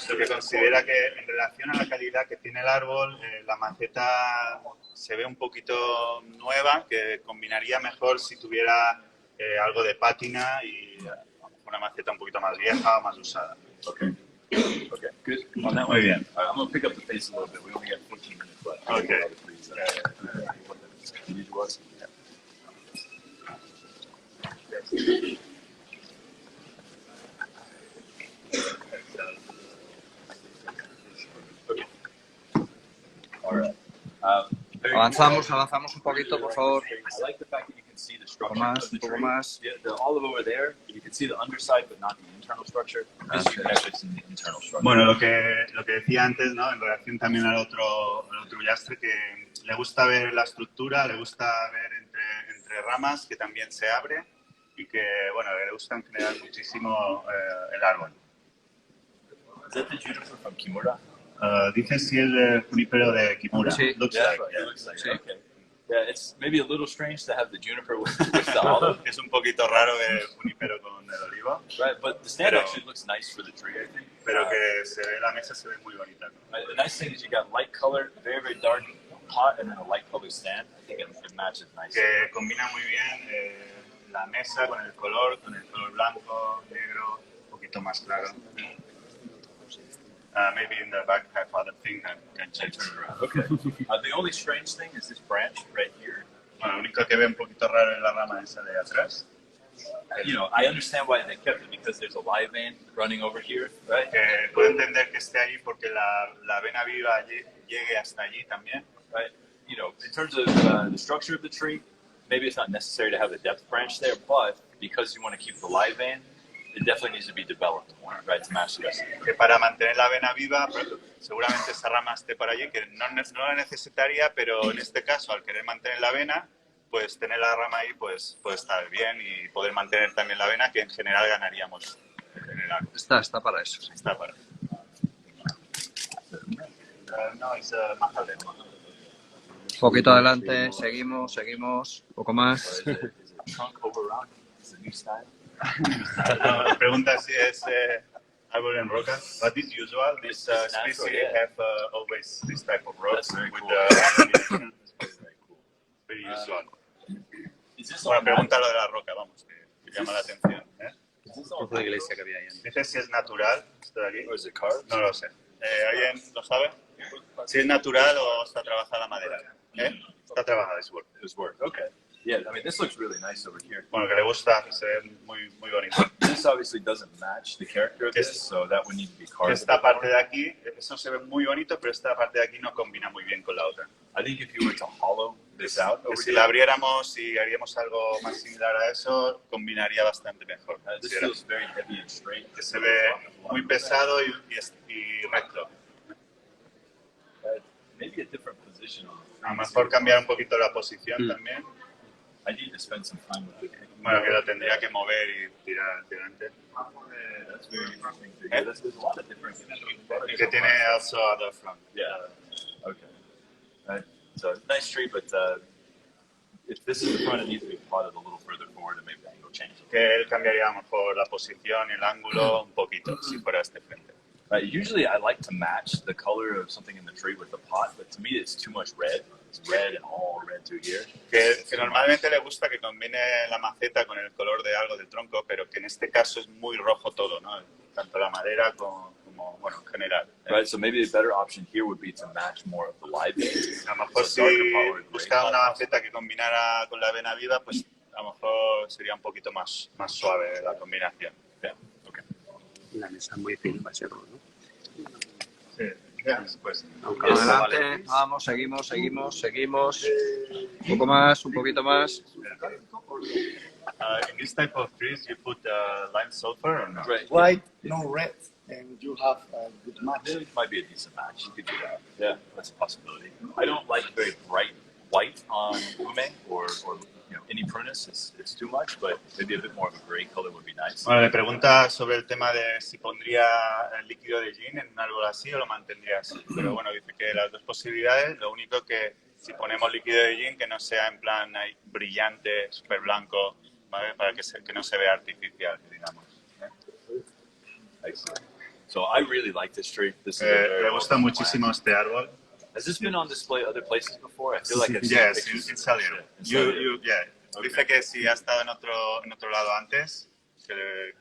Lo que considera que en relación a la calidad que tiene el árbol, la maceta se ve un poquito nueva, que combinaría mejor si tuviera algo de pátina y una maceta un poquito más vieja o más usada. Okay. Okay. Good. On that Muy one. bien. All right, I'm gonna pick up the pace a little bit. We only got 14 minutes left. Okay. Need was. All right. Very Avanzamos un poquito, por favor. I like the fact that you can see the Un structure poco más, of the un poco tree. más. Yeah, the olive over there, you can see the underside, but not the internal structure. This you can actually see the internal structure. Bueno, lo que decía antes, ¿no? En relación también al otro yastre, que le gusta ver la estructura, le gusta ver entre ramas, que también se abre y que, bueno, le gusta en general muchísimo el árbol. Is that the juniper from Kimura? Dice si es el junípero de Kimura. Sí. Looks Yeah, like, it looks like Sí. okay. Yeah, it's maybe a little strange to have the juniper with the olive, Es un poquito raro ver el junípero con el olivo, right? But the stand Pero- actually looks nice for the tree, I think. pero que se ve la mesa, se ve muy bonita, ¿no? The nice thing is you got light color, very, very dark pot, and then a light color stand. I think it matches nice. Que combina muy bien la mesa con el color blanco, negro, un poquito más claro. Maybe in the back have other thing that can change it around. Okay. The only strange thing is this branch right here. Bueno, lo único que veo un poquito raro es la rama esa de atrás. You know, I understand why they kept it because there's a live vein running over here, right? Que puedo entender que esté ahí porque la vena viva llegue hasta allí también. Right. You know, in terms of the structure of the tree, maybe it's not necessary to have the depth branch there, but because you want to keep the live vein, it definitely needs to be developed more, right, to match the rest. Que para mantener la vena viva, seguramente esa rama esté por allí, que no la necesitaría, pero en este caso, al querer mantener la vena, pues tener la rama ahí pues puede estar bien y poder mantener también la vena, que en general ganaríamos. En general. Está para eso. Sí. Está para. No, es más adelante. Un poquito adelante, seguimos, un poco más. Trunk over rock is the new style. Pregunta si es árbol en roca. But this usual, this species have always this type of rocks That's very with cool. the very usual. Is this Bueno, all pregunta lo de la roca, vamos, que llama la atención. Un trozo de iglesia que había ahí antes. Dice si es natural, esto de aquí. or is it carved? No lo sé. ¿Alguien lo sabe? Si es natural o está trabajada la madera. Está trabajada, es bueno. It was work. Okay. Yeah, I mean, this looks really nice over here. Bueno, que le gusta, que se ve muy, muy bonito. This obviously doesn't match the character of this, so that would need to be carved. Esta parte de aquí, eso se ve muy bonito, pero esta parte de aquí no combina muy bien con la otra. I think if you were to hollow this out over Si here, la abriéramos y haríamos algo más similar a eso, combinaría bastante mejor. this feels very heavy and straight. Que se ve muy pesado y recto. Maybe a different position on it. A lo mejor cambiar un poquito la posición también. I need to spend some time with it. Bueno, que lo tendría que mover y tirar hacia adelante. That's very interesting to hear. There's a lot of different Y que tiene also other front. Yeah. Okay. So nice tree, but if this is the front, it needs to be plotted a little further forward and maybe the angle change. Que él cambiaría a lo mejor la posición y el ángulo un poquito, si fuera este frente. Usually I like to match the color of something in the tree with the pot, but to me it's too much red. It's red and all red through here. Que normalmente le gusta que combine la maceta con el color de algo del tronco, pero que en este caso es muy rojo todo, ¿no? Tanto la madera como bueno, en general. Right, so maybe a better option here would be to match more of the live veins. A lo mejor si buscaba una maceta que combinara con la vena viva, pues a lo mejor sería un poquito más suave la combinación. Yeah, okay. La mesa muy fina va a ser, ¿no? Sí, ya, pues. Adelante, vamos, seguimos. Un poco más, un poquito más. In this type of trees, you put lime sulfur or no? Right. White, no red, and you have a good match. It might be a decent match. You could do that. Yeah, that's a possibility. I don't like very bright white on ume or you know, any prunus. It's too much, but maybe a bit more of a gray color would be nice. Bueno, le pregunta sobre el tema de si pondría el líquido de gin en un árbol así o lo mantendría así. Pero bueno, dice que las dos posibilidades, lo único que si ponemos líquido de gin que no sea en plan ahí, brillante, súper blanco, ¿vale? Para que no se vea artificial, digamos. Excellent. So I really like this tree. This is a very Le gusta muchísimo este árbol. Has this been on display other places before? I feel like I've seen Yes, pictures. in Salero. In Salero. Dice que si ha estado en otro lado antes, que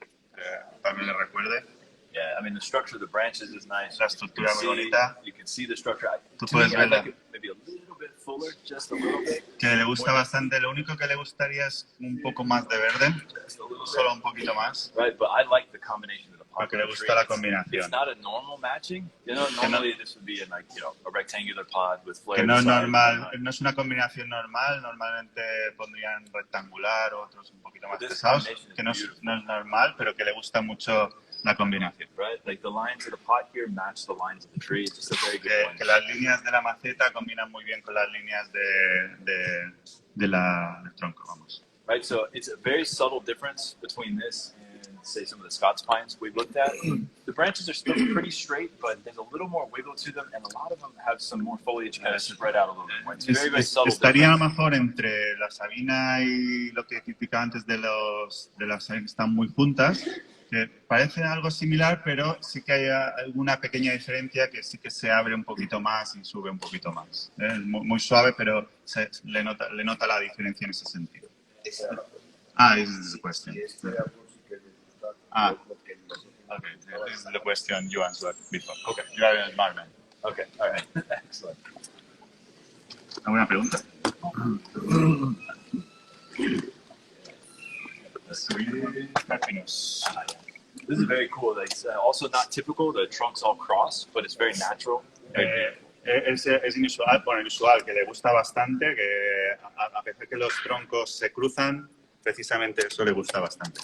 también le recuerde. Yeah, I mean the structure of the branches is nice. La estructura muy bonita. You can see the structure. Tú To me, puedes I verla. like it maybe a little bit fuller, just a little bit. Que le gusta bastante. Lo único que le gustaría es un poco más de verde, Just a little bit. solo un poquito más. Right, but I like the combination of the pot Porque and le the gusta tree. la It's combinación. not a normal matching. You know, normally this would be in like, you know, a rectangular pod with Que flared no es sides. normal, no es una combinación normal. Normalmente pondrían rectangular, otros un poquito más This pesados. combination is Que no es beautiful. normal, pero que le gusta mucho la combinación. Right, like the lines of the pot here match the lines of the tree. It's just a very good Que one. las líneas de la maceta combinan muy bien con las líneas del tronco, vamos. Right, so it's a very subtle difference between this and, say, some of the Scots pines we've looked at. The branches are still pretty straight, but there's a little more wiggle to them, and a lot of them have some more foliage kind of spread out a little bit more. It's very, very subtle Estaría a lo difference. mejor entre la sabina y lo que criticaba antes de las sabinas que están muy juntas, que parecen algo similar, pero sí que hay alguna pequeña diferencia que sí que se abre un poquito más y sube un poquito más. Es muy suave, pero le nota la diferencia en ese sentido. This is the question. Okay, this is the question you answered before. Okay, you are a smart man. Okay, all right. Excellent. ¿Alguna pregunta? Happiness. This is very cool. It's also not typical. The trunks all cross, but it's very natural. Es inusual, bueno, inusual, que le gusta bastante, que a pesar que los troncos se cruzan, precisamente eso le gusta bastante.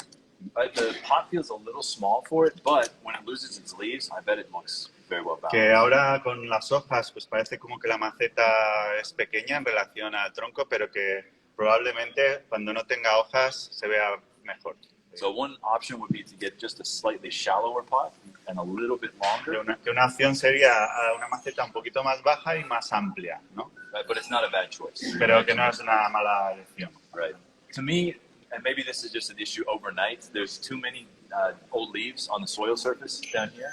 Right, the pot feels a little small for it, but when it loses its leaves, I bet it looks very well balanced. Que ahora con las hojas, pues parece como que la maceta es pequeña en relación al tronco, pero que probablemente cuando no tenga hojas se vea mejor. So one option would be to get just a slightly shallower pot and a little bit longer. Que una opción sería una maceta un poquito más baja y más amplia, ¿no? Right, but it's not a bad choice. Pero que no es una mala elección. Right. To me, and maybe this is just an issue overnight, there's too many old leaves on the soil surface down here.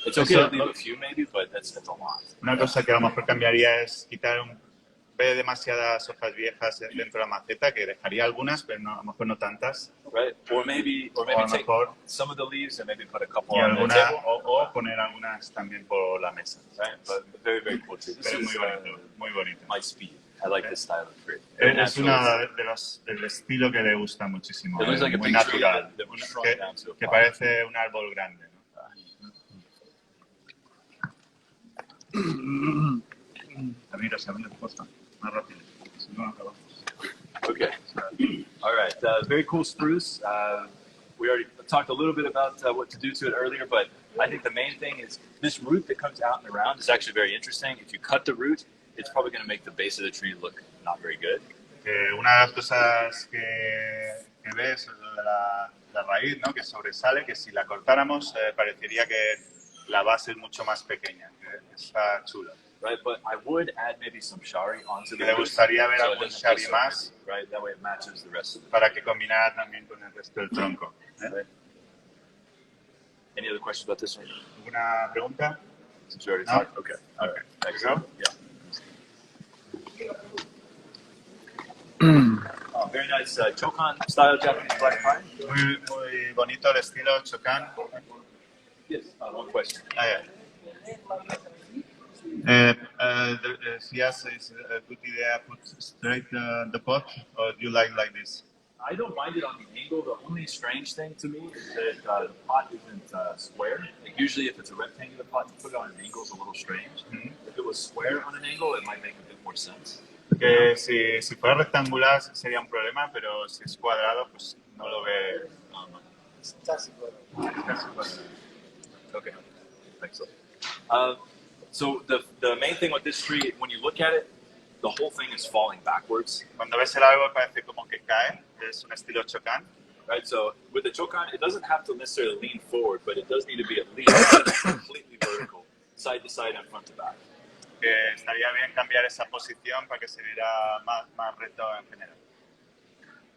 It's okay to leave a few maybe, but that's a lot. Una cosa que a lo mejor cambiaría es quitar ve demasiadas hojas viejas dentro de la maceta, que dejaría algunas, pero no, a lo mejor no tantas. Right. Or maybe take some of the leaves and maybe put a couple on the table. O poner algunas también por la mesa. Right. But very, very cool tree. This is muy bonito. My speed. I like this style of tree. Es una del estilo que le gusta muchísimo. It looks like a muy big natural. tree that was shrunk down to a Que pot. parece un árbol grande, ¿no? Mira, se abre la cosa. Más rápido. Si no, acabamos. Okay. All right. Very cool spruce. We already talked a little bit about what to do to it earlier, but I think the main thing is this root that comes out and around is actually very interesting. If you cut the root, it's probably going to make the base of the tree look not very good. Una de las cosas que ves es la raíz, ¿no? Que sobresale, que si la cortáramos parecería que la base es mucho más pequeña. Está chula. Right, but I would add maybe some shari onto the Me gustaría ver algún shari más, right? That way it matches the rest of the para que combinara también con el resto del tronco. Right. Any other questions about this one? ¿Alguna pregunta? Since we already No? talked. Okay. All right. Excellent. Yeah. Oh, very nice chokan style Japanese black pine. Muy bonito el estilo chokan. Yes. One question. Yes, it's a good idea to put straight the pot, or do you like this? I don't mind it on the angle. The only strange thing to me is that the pot isn't square. Like usually, if it's a rectangular pot, to put it on an angle is a little strange. If it was square on an angle, it might make a bit more sense. Que si fuera rectangular sería un problema, pero si es cuadrado, pues no lo ve. Casi cuadrado. Okay, excellent. So the main thing with this tree, when you look at it, the whole thing is falling backwards. Cuando ves el árbol parece como que cae, es un estilo chokan. Right, so with the chokan, it doesn't have to necessarily lean forward, but it does need to be at least completely vertical, side to side and front to back. Que estaría bien cambiar esa posición para que se viera más recto en general.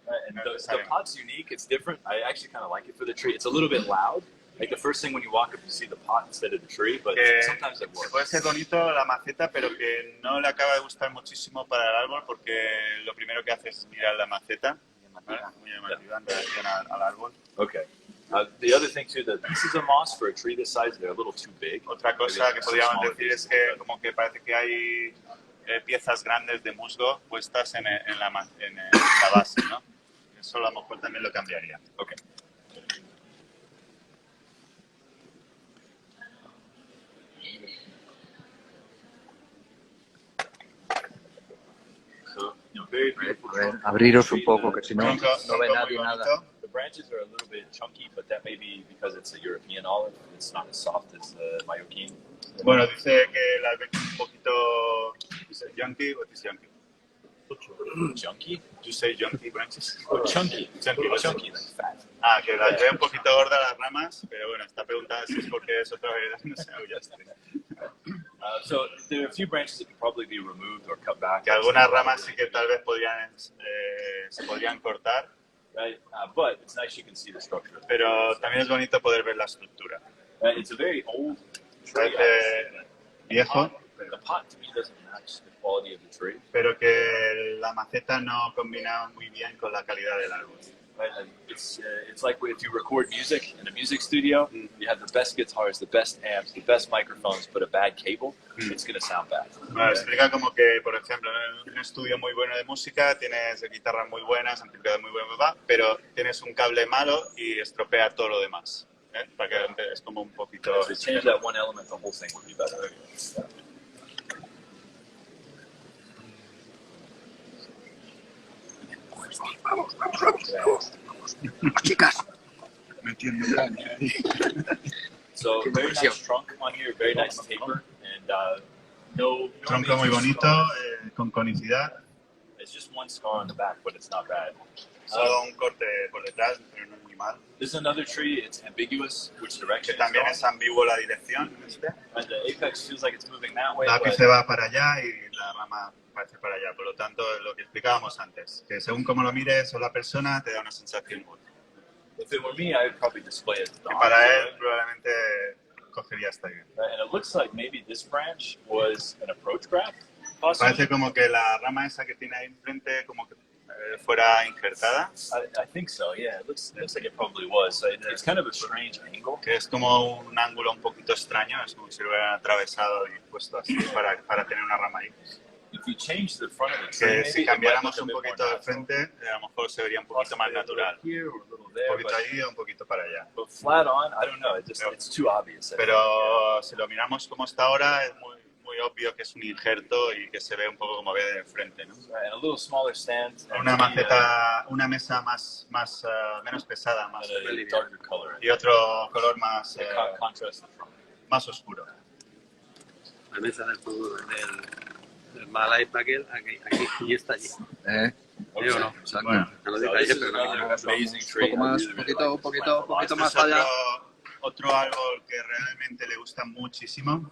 Right, and the pot's unique, it's different. I actually kind of like it for the tree. It's a little bit loud. Like the first thing when you walk up, you see the pot instead of the tree, but sometimes it works. Puede ser bonito la maceta, pero que no le acaba de gustar muchísimo para el árbol porque lo primero que hace es mirar la maceta. Muy llamativa en relación al árbol. Okay. The other thing too, the pieces of moss for a tree this size, they're a little too big. Otra cosa que podríamos decir es que como que parece que hay piezas grandes de musgo puestas en la base, ¿no? Eso a lo mejor también lo cambiaría. Okay. Abriros un poco, que si no, no ve nadie nada. The branches are a little bit chunky, but that may be because it's a European olive. It's not as soft as the Mallorquín. Bueno, dice que las ve un poquito... Dice junky, what is junky? Junky? You say junky branches? Oh, chunky. Chunky, like fat. Que las ve un poquito gordas las ramas, pero bueno, está preguntando si es porque es otra variedad, no sé, ya está. So there are a few branches that can probably be removed or cut back. Que algunas ramas sí que tal vez se podrían cortar. Right, but it's nice you can see the structure. Pero también es bonito poder ver la estructura. It's a very old tree. Parece viejo, The pot to me doesn't match the quality of the tree. pero que la maceta no combina muy bien con la calidad del árbol. Right? And it's like if you record music in a music studio, you have the best guitars, the best amps, the best microphones, but a bad cable, it's going to sound bad. Bueno, explica como que, por ejemplo, en un estudio muy bueno de música tienes guitarras muy buenas, amplificadores muy buenos, pero tienes un cable malo y estropea todo lo demás. Para que es como un poquito... If you change that one element, the whole thing would be better. Chicas. Metiendo caña ahí. So very nice trunk on here, very nice taper, and no Tronco muy major bonito, scars. con conicidad. It's just one scar on the back, but it's not bad. Solo un corte por detrás, pero no es muy mal. This is another tree. It's ambiguous which Que direction también it's es ambiguo la dirección. and the apex feels like it's moving that way. La But ápice va para allá y la rama parece para allá. Por lo tanto, lo que explicábamos antes, que según como lo mires o la persona, te da una sensación buena. if it were me, I would probably display it. Que para él probablemente cogería hasta bien. And it looks like maybe this branch was an approach graft, possibly. Parece como que la rama esa que tiene ahí enfrente como que fuera injertada, I think so. Yeah, it looks like it probably was. So it's kind of a strange angle. que es como un ángulo un poquito extraño, es como si lo hubieran atravesado y puesto así para tener una rama ahí. If you change the front of the tree, Que maybe si it might cambiáramos look a un bit more poquito de natural. frente, a lo mejor se vería un poquito más natural. Here or a little Un there, poquito allí o un poquito para allá. but flat on, I don't know. It's too obvious. I think. Pero si lo miramos como está ahora, es muy obvio que es un injerto y que se ve un poco como ve de frente, ¿no? And a little smaller stand. and Una maybe, maceta, una mesa menos pesada, más and a darker color. y otro color más, Contrast the front. más oscuro. La mesa del fútbol, del Malay Paquel, aquí y está allí. ¿Sí o no? Bueno, Me lo So dije this ayer, is pero no another me lo amazing tree. poco más, I really like un this plant. poquito más este es allá. otro árbol que realmente le gusta muchísimo.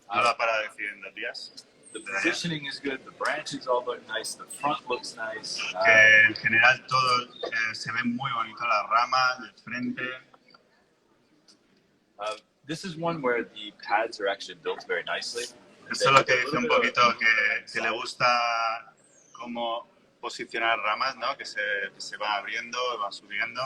Ahora para decir en 2 días. The positioning is good. The branches all look nice. The front looks nice. Que en general todo se ve muy bonito, las ramas, el frente. This is one where the pads are actually built very nicely. Eso es lo que dice un poquito, que le gusta cómo posicionar ramas, ¿no? Que se va abriendo, va subiendo.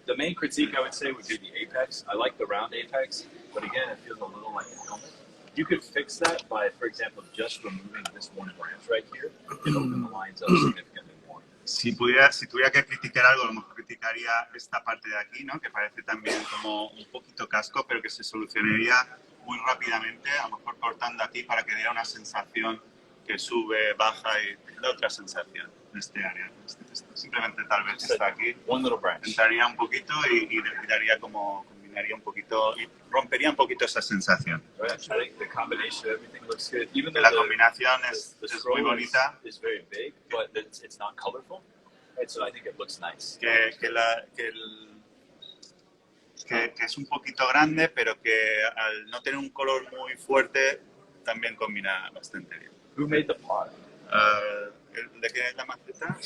The main critique I would say would be the apex. I like the round apex, but again, it feels a little like a helmet. You could fix that by, for example, just removing this one branch right here and open the lines up significantly more. Si tuviera que criticar algo, a lo mejor criticaría esta parte de aquí, ¿no? Que parece también como un poquito casco, pero que se solucionaría muy rápidamente, a lo mejor cortando aquí para que diera una sensación que sube, baja y da otra sensación en este área. Simplemente tal vez está aquí, One little branch. entraría un poquito y daría como combinaría un poquito y rompería un poquito esa sensación. Right? I think the combination of everything looks good. Even though La the combinación the es muy scroll bonita. is very big, but it's not colorful. Right? So I think it looks nice. Que es un poquito grande, pero que al no tener un color muy fuerte, también combina bastante bien. Who made the pot? ¿De qué es la maceta?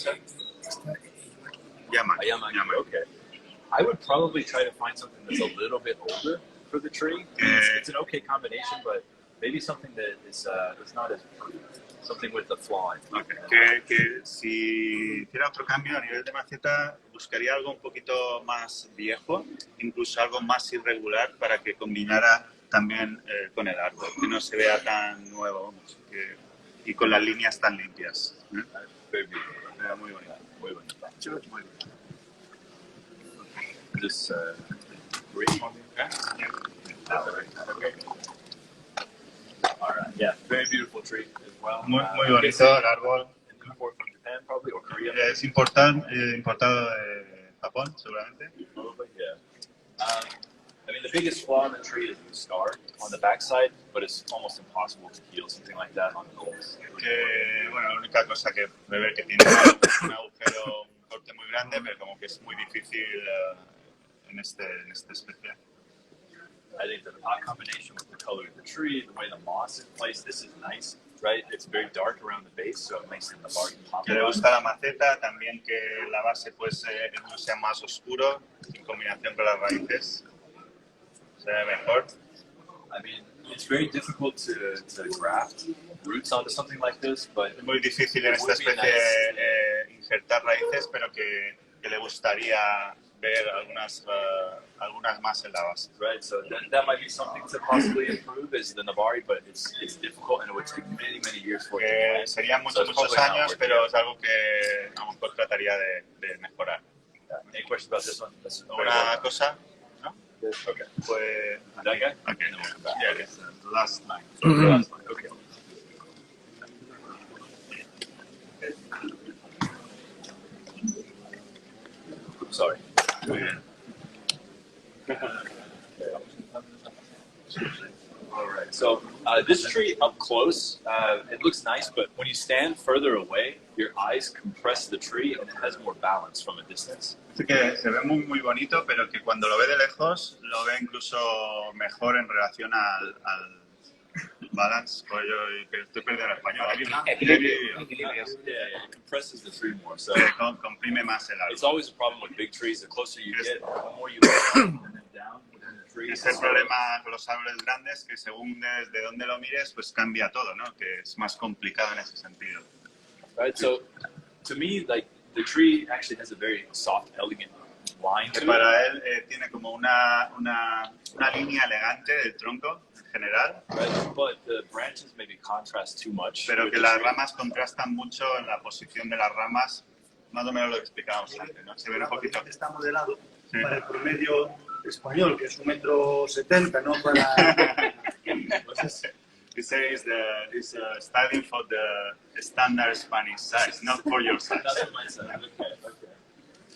Llama. Okay. I would probably try to find something that's a little bit older for the tree. It's an okay combination, but maybe something that is not as perfect. Something with the flaw in it. Okay. Que si hiciera otro cambio a nivel de maceta, buscaría algo un poquito más viejo, incluso algo más irregular para que combinara también con el árbol, que no se vea tan nuevo y con las líneas tan limpias. Very beautiful. Muy bonito. Muy bonito. This green one. Okay. All right. Yeah, very beautiful tree as well. Muy bonito el árbol. Import from Japan, probably, or Korea. Es importado de Japón, seguramente. Probably, yeah. I mean, the biggest flaw in the tree is the scar on the backside, but it's almost impossible to heal something like that on goals. Que, bueno, la única cosa que puede ver que tiene un agujero, un corte muy grande, pero como que es muy difícil en esta especie. I think the pot combination with the color of the tree, the way the moss is placed, this is nice, right? It's very dark around the base, so it makes the bark pop. Que le gusta la maceta, también que la base pues no sea más oscuro, en combinación con las raíces. Se ve mejor. I mean, it's very difficult to graft roots onto something like this, but Es muy difícil en esta especie injertar raíces, pero que que le gustaría ver algunas más en la base. Right, so that might be something to possibly improve is the Navari, but it's difficult and it would take many years for it to Que land. serían So muchos it's probably not años, worth pero it. es algo que a lo mejor trataría de mejorar. Any questions about this one? That's very ¿Una well. cosa? ¿No? Okay. Pues... That guy? Okay, no, yeah, it is. The last line. Last one. Okay. Sorry. Muy bien. All right. So this tree up close, it looks nice, but when you stand further away, your eyes compress the tree and it has more balance from a distance. Así que se ve muy bonito, pero que cuando lo ve de lejos lo ve incluso mejor en relación al balance. Pues yo que estoy perdiendo el español. Yeah, it compresses the tree more. So Comprime más el it's árbol. always a problem with big trees. The closer you get, the more you look up and then down within the tree. Es el problema con los árboles grandes, que según desde donde lo mires, pues cambia todo, ¿no? Que es más complicado en ese sentido. Right. So to me, like the tree actually has a very soft, elegant line Que to it. para él tiene como una línea elegante del tronco en general, Right, but the branches maybe contrast too much. pero with que the las tree. ramas contrastan mucho en la posición de las ramas, más o menos lo que explicábamos antes, ¿no? Se ve un poquito. Está modelado Sí. para el promedio español, que es 1,70 m, no para... He says it's styling for the standard Spanish size, not for your size. That's what mine said.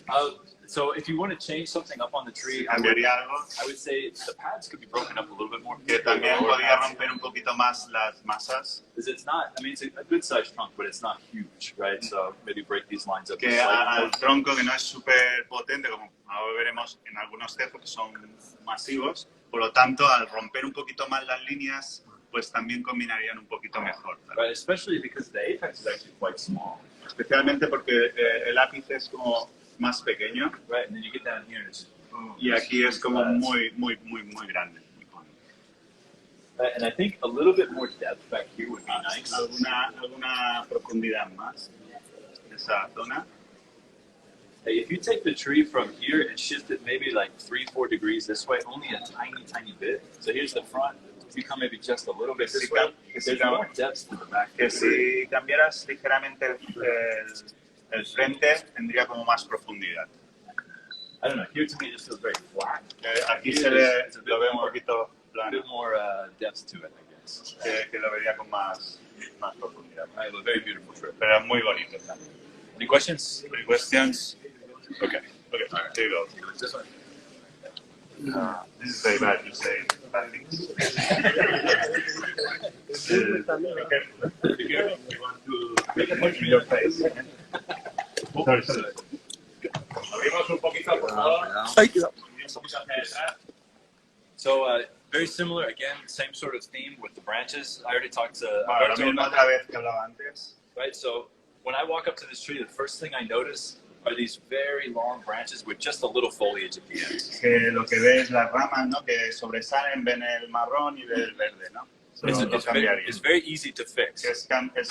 Okay. So if you want to change something up on the tree, Cambiaría algo, I would say the pads could be broken up a little bit more. que también podría romper un poquito más las masas, Because it's not, I mean, it's a good sized trunk, but it's not huge, right? So maybe break these lines up. que just slightly. al tronco que no es súper potente, como ahora veremos en algunos cejos que son masivos, por lo tanto, al romper un poquito más las líneas, pues también combinarían un poquito mejor. Right, especially because the apex is actually quite small. Especialmente porque el ápice es como más pequeño Right, and then you get down here and it's boom, y aquí es como flats. muy grande. Right, and I think a little bit more depth back here would be nice. Alguna profundidad más en esa zona. Hey, if you take the tree from here and shift it maybe like 3-4 degrees this way, only a tiny bit. So here's the front. If you come maybe just a little bit this way, there's more depth to the back. Que si cambiaras ligeramente el frente, tendría como más profundidad. I don't know. Here to me it just feels very flat. Aquí Here se ve, it's a bit lo ve un more, poquito a plano, bit more depth to it, I guess. que lo vería con más profundidad. All right, well, very beautiful trip. Pero es muy bonito. Any questions? Any questions? Okay. Okay, here you go. This one. This is very bad, you say bad things. Be careful. You want to make a point in your face. Sorry. Abrimos un poquito, por favor. So very similar, again, same sort of theme with the branches. I already talked to Bueno, lo Alberto mismo about otra vez que hablaba antes. right? So when I walk up to this tree, the first thing I notice are these very long branches with just a little foliage at the end. Que lo que ves las ramas, ¿no? Que sobresalen, ven el marrón y ven el verde, ¿no? Eso lo cambiaría. It's very easy to fix. Es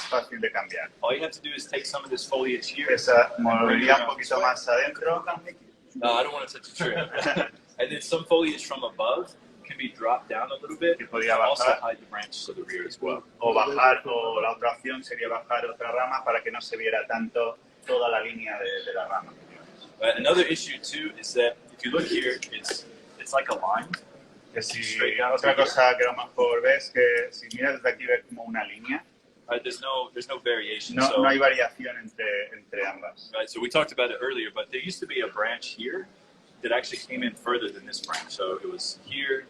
fácil de cambiar. All you have to do is take some of this foliage here. Esa movería un poquito más adentro. No, I don't want to touch the tree. And then some foliage from above can be dropped down a little bit. Que podría And also bajar. hide the branches to the rear as well. O bajar, o la otra opción sería bajar otra rama para que no se viera tanto toda la línea de la rama. Another issue too is that if you look here, it's like a line. Que si otra cosa que a lo mejor ves, que si miras desde aquí ves como una línea, There's no variation. no, So, no hay variación entre ambas. right, so we talked about it earlier, but there used to be a branch here that actually came in further than this branch. So it was here,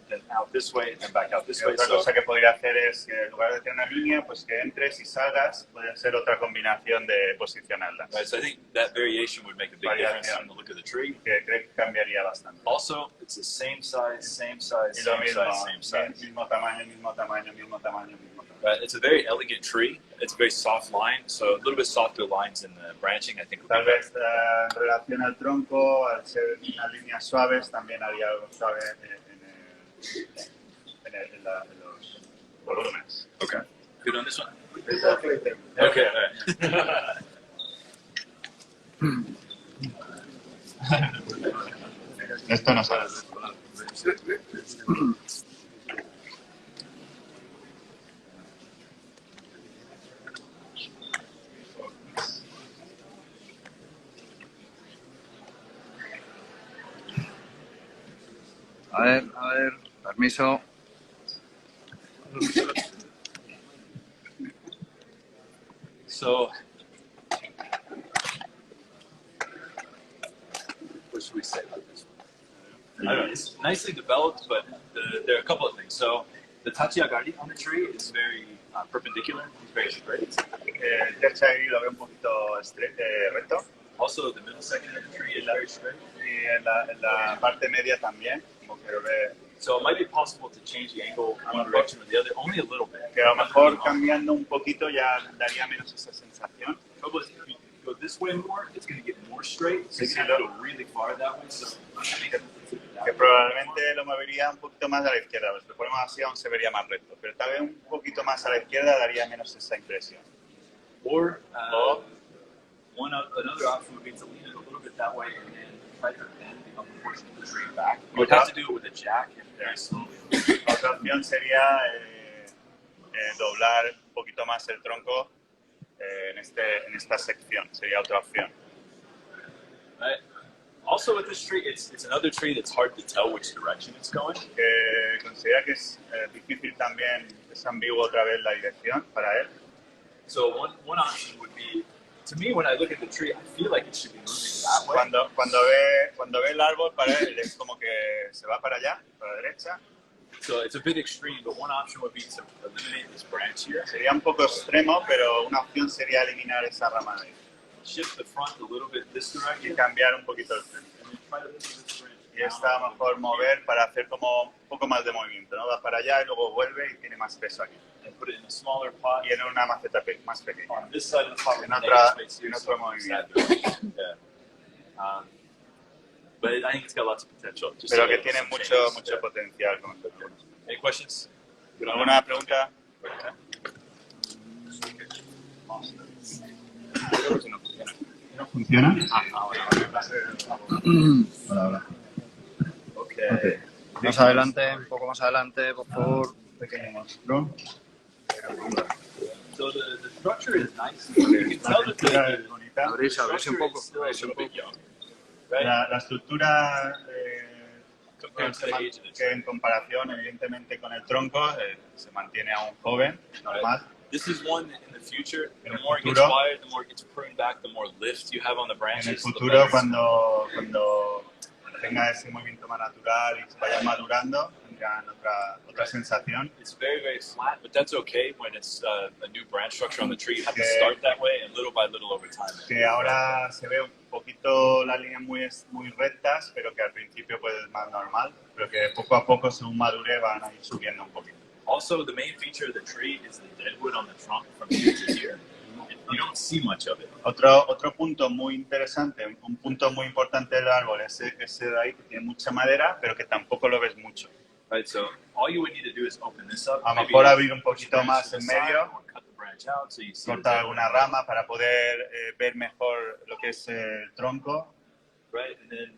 then out this way, then back out this Y way. otra So, cosa que podría hacer es que en lugar de tener una línea, pues que entres y salgas, puede ser otra combinación de posicionarlas. right, so I think that variation would make a big difference Variación. in the look of the tree. Que creo que cambiaría bastante. Also, it's the same size, Y lo mismo, same size. mismo tamaño, mismo tamaño, mismo tamaño, mismo tamaño. It's a very elegant tree. It's a very soft line, so a little bit softer lines in the branching, I think, would Tal be vez en relación al tronco, al ser unas líneas suaves, también haría algo suave en los volúmenes. better. Okay. Good on this one? Exactly. Okay. All right. Esto no sale. A ver, permiso. So, what should we say about this one? I don't know. It's nicely developed, but there are a couple of things. So, the tachiagari on the tree is very perpendicular. It's very straight. El techo ahí lo veo un poquito recto. Also, the middle section of the tree is very straight. Y en la parte media también, como que lo ve. So it might be possible to change the angle one direction or the other, only a little bit. Que a lo mejor cambiando un poquito ya daría menos esa sensación. The trouble is, if you go this way more, it's going to get more straight. So you're going to go really far that way. So Que probablemente lo movería un poquito más a la izquierda. Pues si lo ponemos así aún se vería más recto. Pero tal vez un poquito más a la izquierda daría menos esa impresión. Or another option would be to lean it a little bit that way and then try to bend the upper portion of the tree back. You would have to do it with a jack and very slowly. Otra opción sería doblar un poquito más el tronco en esta sección. Sería otra opción. Right. Also with this tree, it's another tree that's hard to tell which direction it's going. Considera que es difícil también, es ambiguo otra vez la dirección para él. So one option would be, to me, when I look at the tree, I feel like it should be moving that way. Cuando ve el árbol, para él es como que se va para allá, para la derecha. So it's a bit extreme, but one option would be to eliminate this branch here. Sería un poco extremo, pero una opción sería eliminar esa rama de ahí. Shift the front a little bit this direction. Y cambiar un poquito el frente. Y esta a lo mejor mover para hacer como un poco más de movimiento, ¿no? Va para allá y luego vuelve y tiene más peso aquí. And put it in a smaller pot. Y en una maceta más pequeña. On this side of the pot, En otro movimiento. Yeah. But I think it's got lots of potential. Just Pero que tiene mucho potencial. Any questions? ¿Alguna pregunta? ¿No funciona? Ahora. Okay. Más adelante, un poco más adelante, por favor. Pequeño monstruo. So the structure is nice. You can tell that the bonita. Abrirse un poco. is still a little bit young. La estructura Compared to the age of the que tree. en comparación, evidentemente, con el tronco, se mantiene aún joven, normal. This is one that in the future, En the el more it gets futuro- wired, the more it gets pruned back, the more lift you have on the En el branches. the futuro, better. cuando tenga ese movimiento más natural y se vaya madurando, tendrán otra sensación. It's very, very flat, but that's okay when it's a new branch structure on the tree. You have to start that way and little by little over time. Que ahora se ve un poquito las líneas muy rectas, pero que al principio pues es más normal, pero que poco a poco, según madure, van a ir subiendo un poquito. Also, the main feature of the tree is the deadwood on the trunk from here to here. You don't see much of it. Otro punto muy interesante, un punto muy importante del árbol es ese de ahí que tiene mucha madera, pero que tampoco lo ves mucho. Right, so all you would need to do is open this up. A lo maybe mejor abrir un push the poquito branch más to the en side, medio, or cut the branch out so you see cortar the alguna rama para poder ver mejor lo que es el tronco. right, and then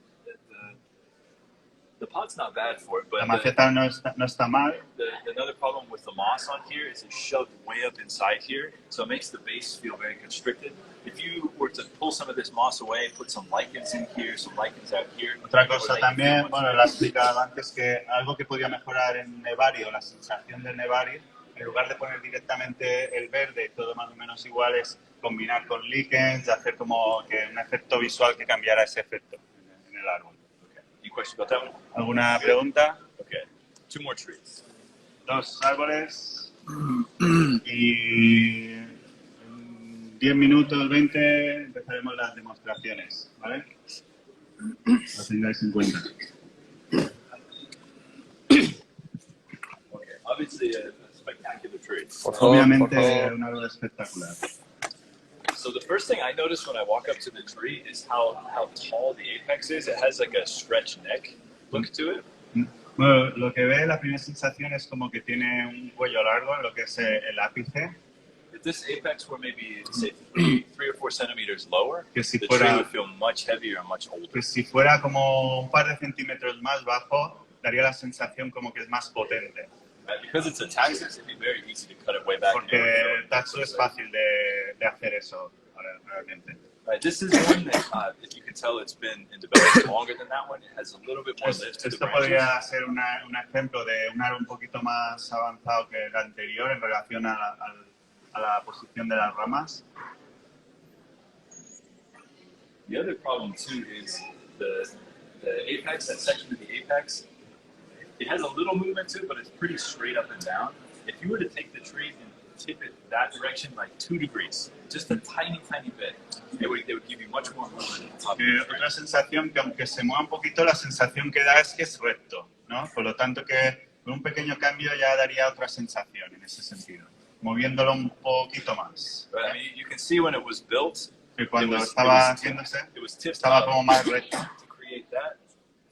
the pot's not bad for it, but La maceta no está mal, another problem with the moss on here is it's shoved way up inside here, so it makes the base feel very constricted. If you were to pull some of this moss away, put some lichens in here, some lichens out here. Otra cosa también, bueno, la explicaba antes, que algo que podía mejorar en Nevari o la sensación del Nevari, en lugar de poner directamente el verde y todo más o menos igual, es combinar con lichens, hacer como que un efecto visual que cambiara ese efecto en el árbol. Any questions about that one? ¿Alguna pregunta? Okay, 2 more trees. 2 árboles y en 10 minutos, 20, empezaremos las demostraciones, ¿vale? Lo tengáis en cuenta. Okay, obviously a spectacular tree. Obviamente un árbol espectacular. So the first thing I noticed when I walk up to the tree is how tall the apex is. It has like a stretched neck look to it. Bueno, lo que ve, la primera sensación es como que tiene un cuello largo, lo que es el ápice. if this apex were maybe, say, 3 or 4 centimeters lower, Que si the tree fuera- would feel much heavier and much older. Que si fuera como un par de centímetros más bajo, daría la sensación como que es más potente. Right? Because it's a Taxus, it'd be very easy to cut it way back. Porque el Taxus es fácil de hacer eso, realmente. Right, this is one that, if you can tell, it's been in development longer than that one. It has a little bit more lift to the Esto branches. podría ser un ejemplo de un árbol un poquito más avanzado que el anterior en relación a la posición de las ramas. The other problem too is the apex, that section of the apex, it has a little movement to it, but it's pretty straight up and down. If you were to take the tree and tip it that direction like 2 degrees, just a tiny, tiny bit, it would give you much more movement at the top of the tree. Otra sensación que aunque se mueva un poquito, la sensación que da es que es recto, ¿no? Por lo tanto que con un pequeño cambio ya daría otra sensación en ese sentido, moviéndolo un poquito más. But I mean, you can see when it was built, Que cuando it was estaba tipped. haciéndose, It was tipped estaba up como más recto. to create that.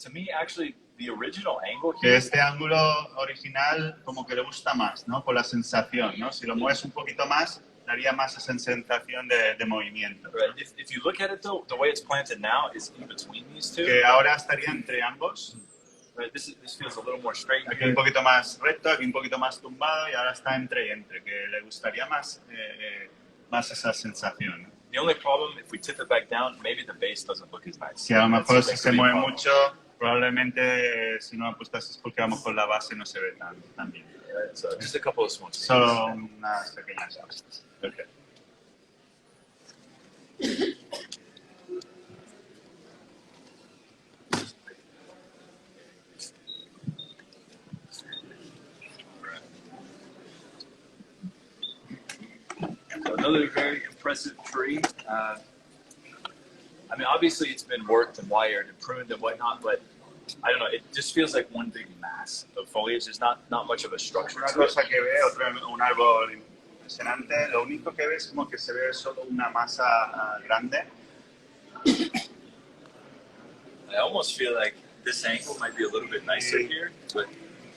To me, actually, the original angle Que here, este ángulo original como que le gusta más, ¿no? Por la sensación, ¿no? Si lo mueves un poquito más, daría más esa sensación de movimiento. right, if you look at it though, the way it's planted now is in between these two. Que ahora estaría entre ambos. Right, this feels a little more straight Aquí here. un poquito más recto, aquí un poquito más tumbado y ahora está entre y entre, que le gustaría más, más esa sensación, ¿no? The only problem, if we tip it back down, maybe the base doesn't look as nice. Si a lo mejor That's si a se big mueve problem. mucho, probablemente si no apuestas es porque a lo mejor la base no se ve tan bien. Right, so just a couple of small changes. Solo unas pequeñas cosas. Okay. So another very impressive tree. I mean, obviously it's been worked and wired and pruned and whatnot, but I don't know, it just feels like one big mass of foliage. There's not much of a structure Una to it. cosa que ve, un árbol impresionante, lo único que ve es como que se ve solo una masa grande. I almost feel like this angle might be a little bit nicer here, but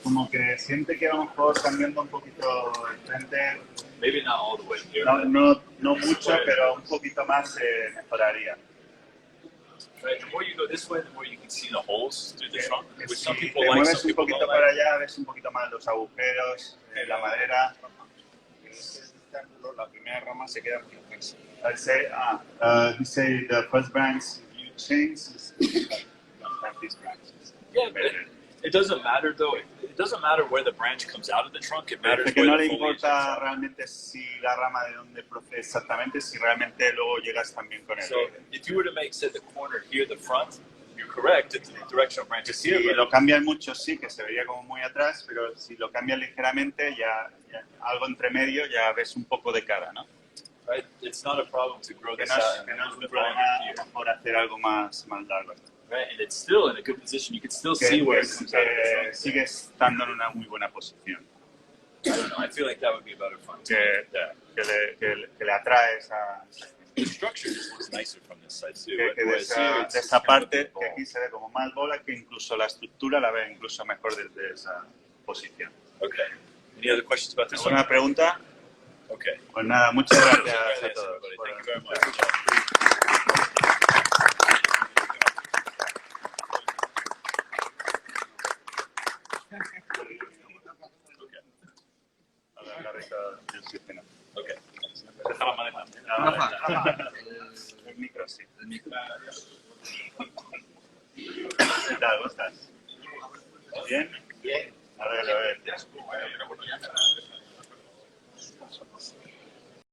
Como que siente que a lo mejor cambiando un poquito el frente, maybe not all the way here. no mucho, pero un poquito más mejoraría. Right, the more you go this way, the more you can see the holes through the trunk, Que which si some te people like, mueves some un people poquito don't para like. allá, ves un poquito más los agujeros, la madera. La primera rama se queda muy ofensiva. I say, he say the first branch you change is like these branches. Yeah, but it doesn't matter though. It doesn't matter where the branch comes out of the trunk. It matters Que where no the le foliage importa is. realmente si la rama de dónde procede exactamente, si realmente luego llegas también con él. So if you were to make, say, the corner here, the front, you're correct. It's the direction of Que branches si here, but lo cambian mucho, sí, que se vería como muy atrás, pero si lo cambian ligeramente, ya algo entre medio, ya ves un poco de cara, ¿no? right, it's not a problem to grow Que this no es, out que and no a es little un bit problema longer here. por hacer algo más largo. Right, and it's still in a good position. You can still Que, see where que it comes out of the trunk. sigue estando en una muy buena posición. I don't know. I feel like that would be a better fun. Que le atrae esa... The structure just looks nicer from this side too. Que de Whereas here, esa, it's de just esa kind of a parte big que ball. aquí se ve como más bola, que incluso la estructura la ve incluso mejor desde esa posición. Okay. Any other questions about this one? ¿Alguna pregunta? Okay. Pues nada, muchas gracias a Gracias, todos. everybody. por Thank you very much. escuchar. Okay. Déjala manejar. El micro, sí. ¿Qué tal? ¿Cómo estás? ¿Bien?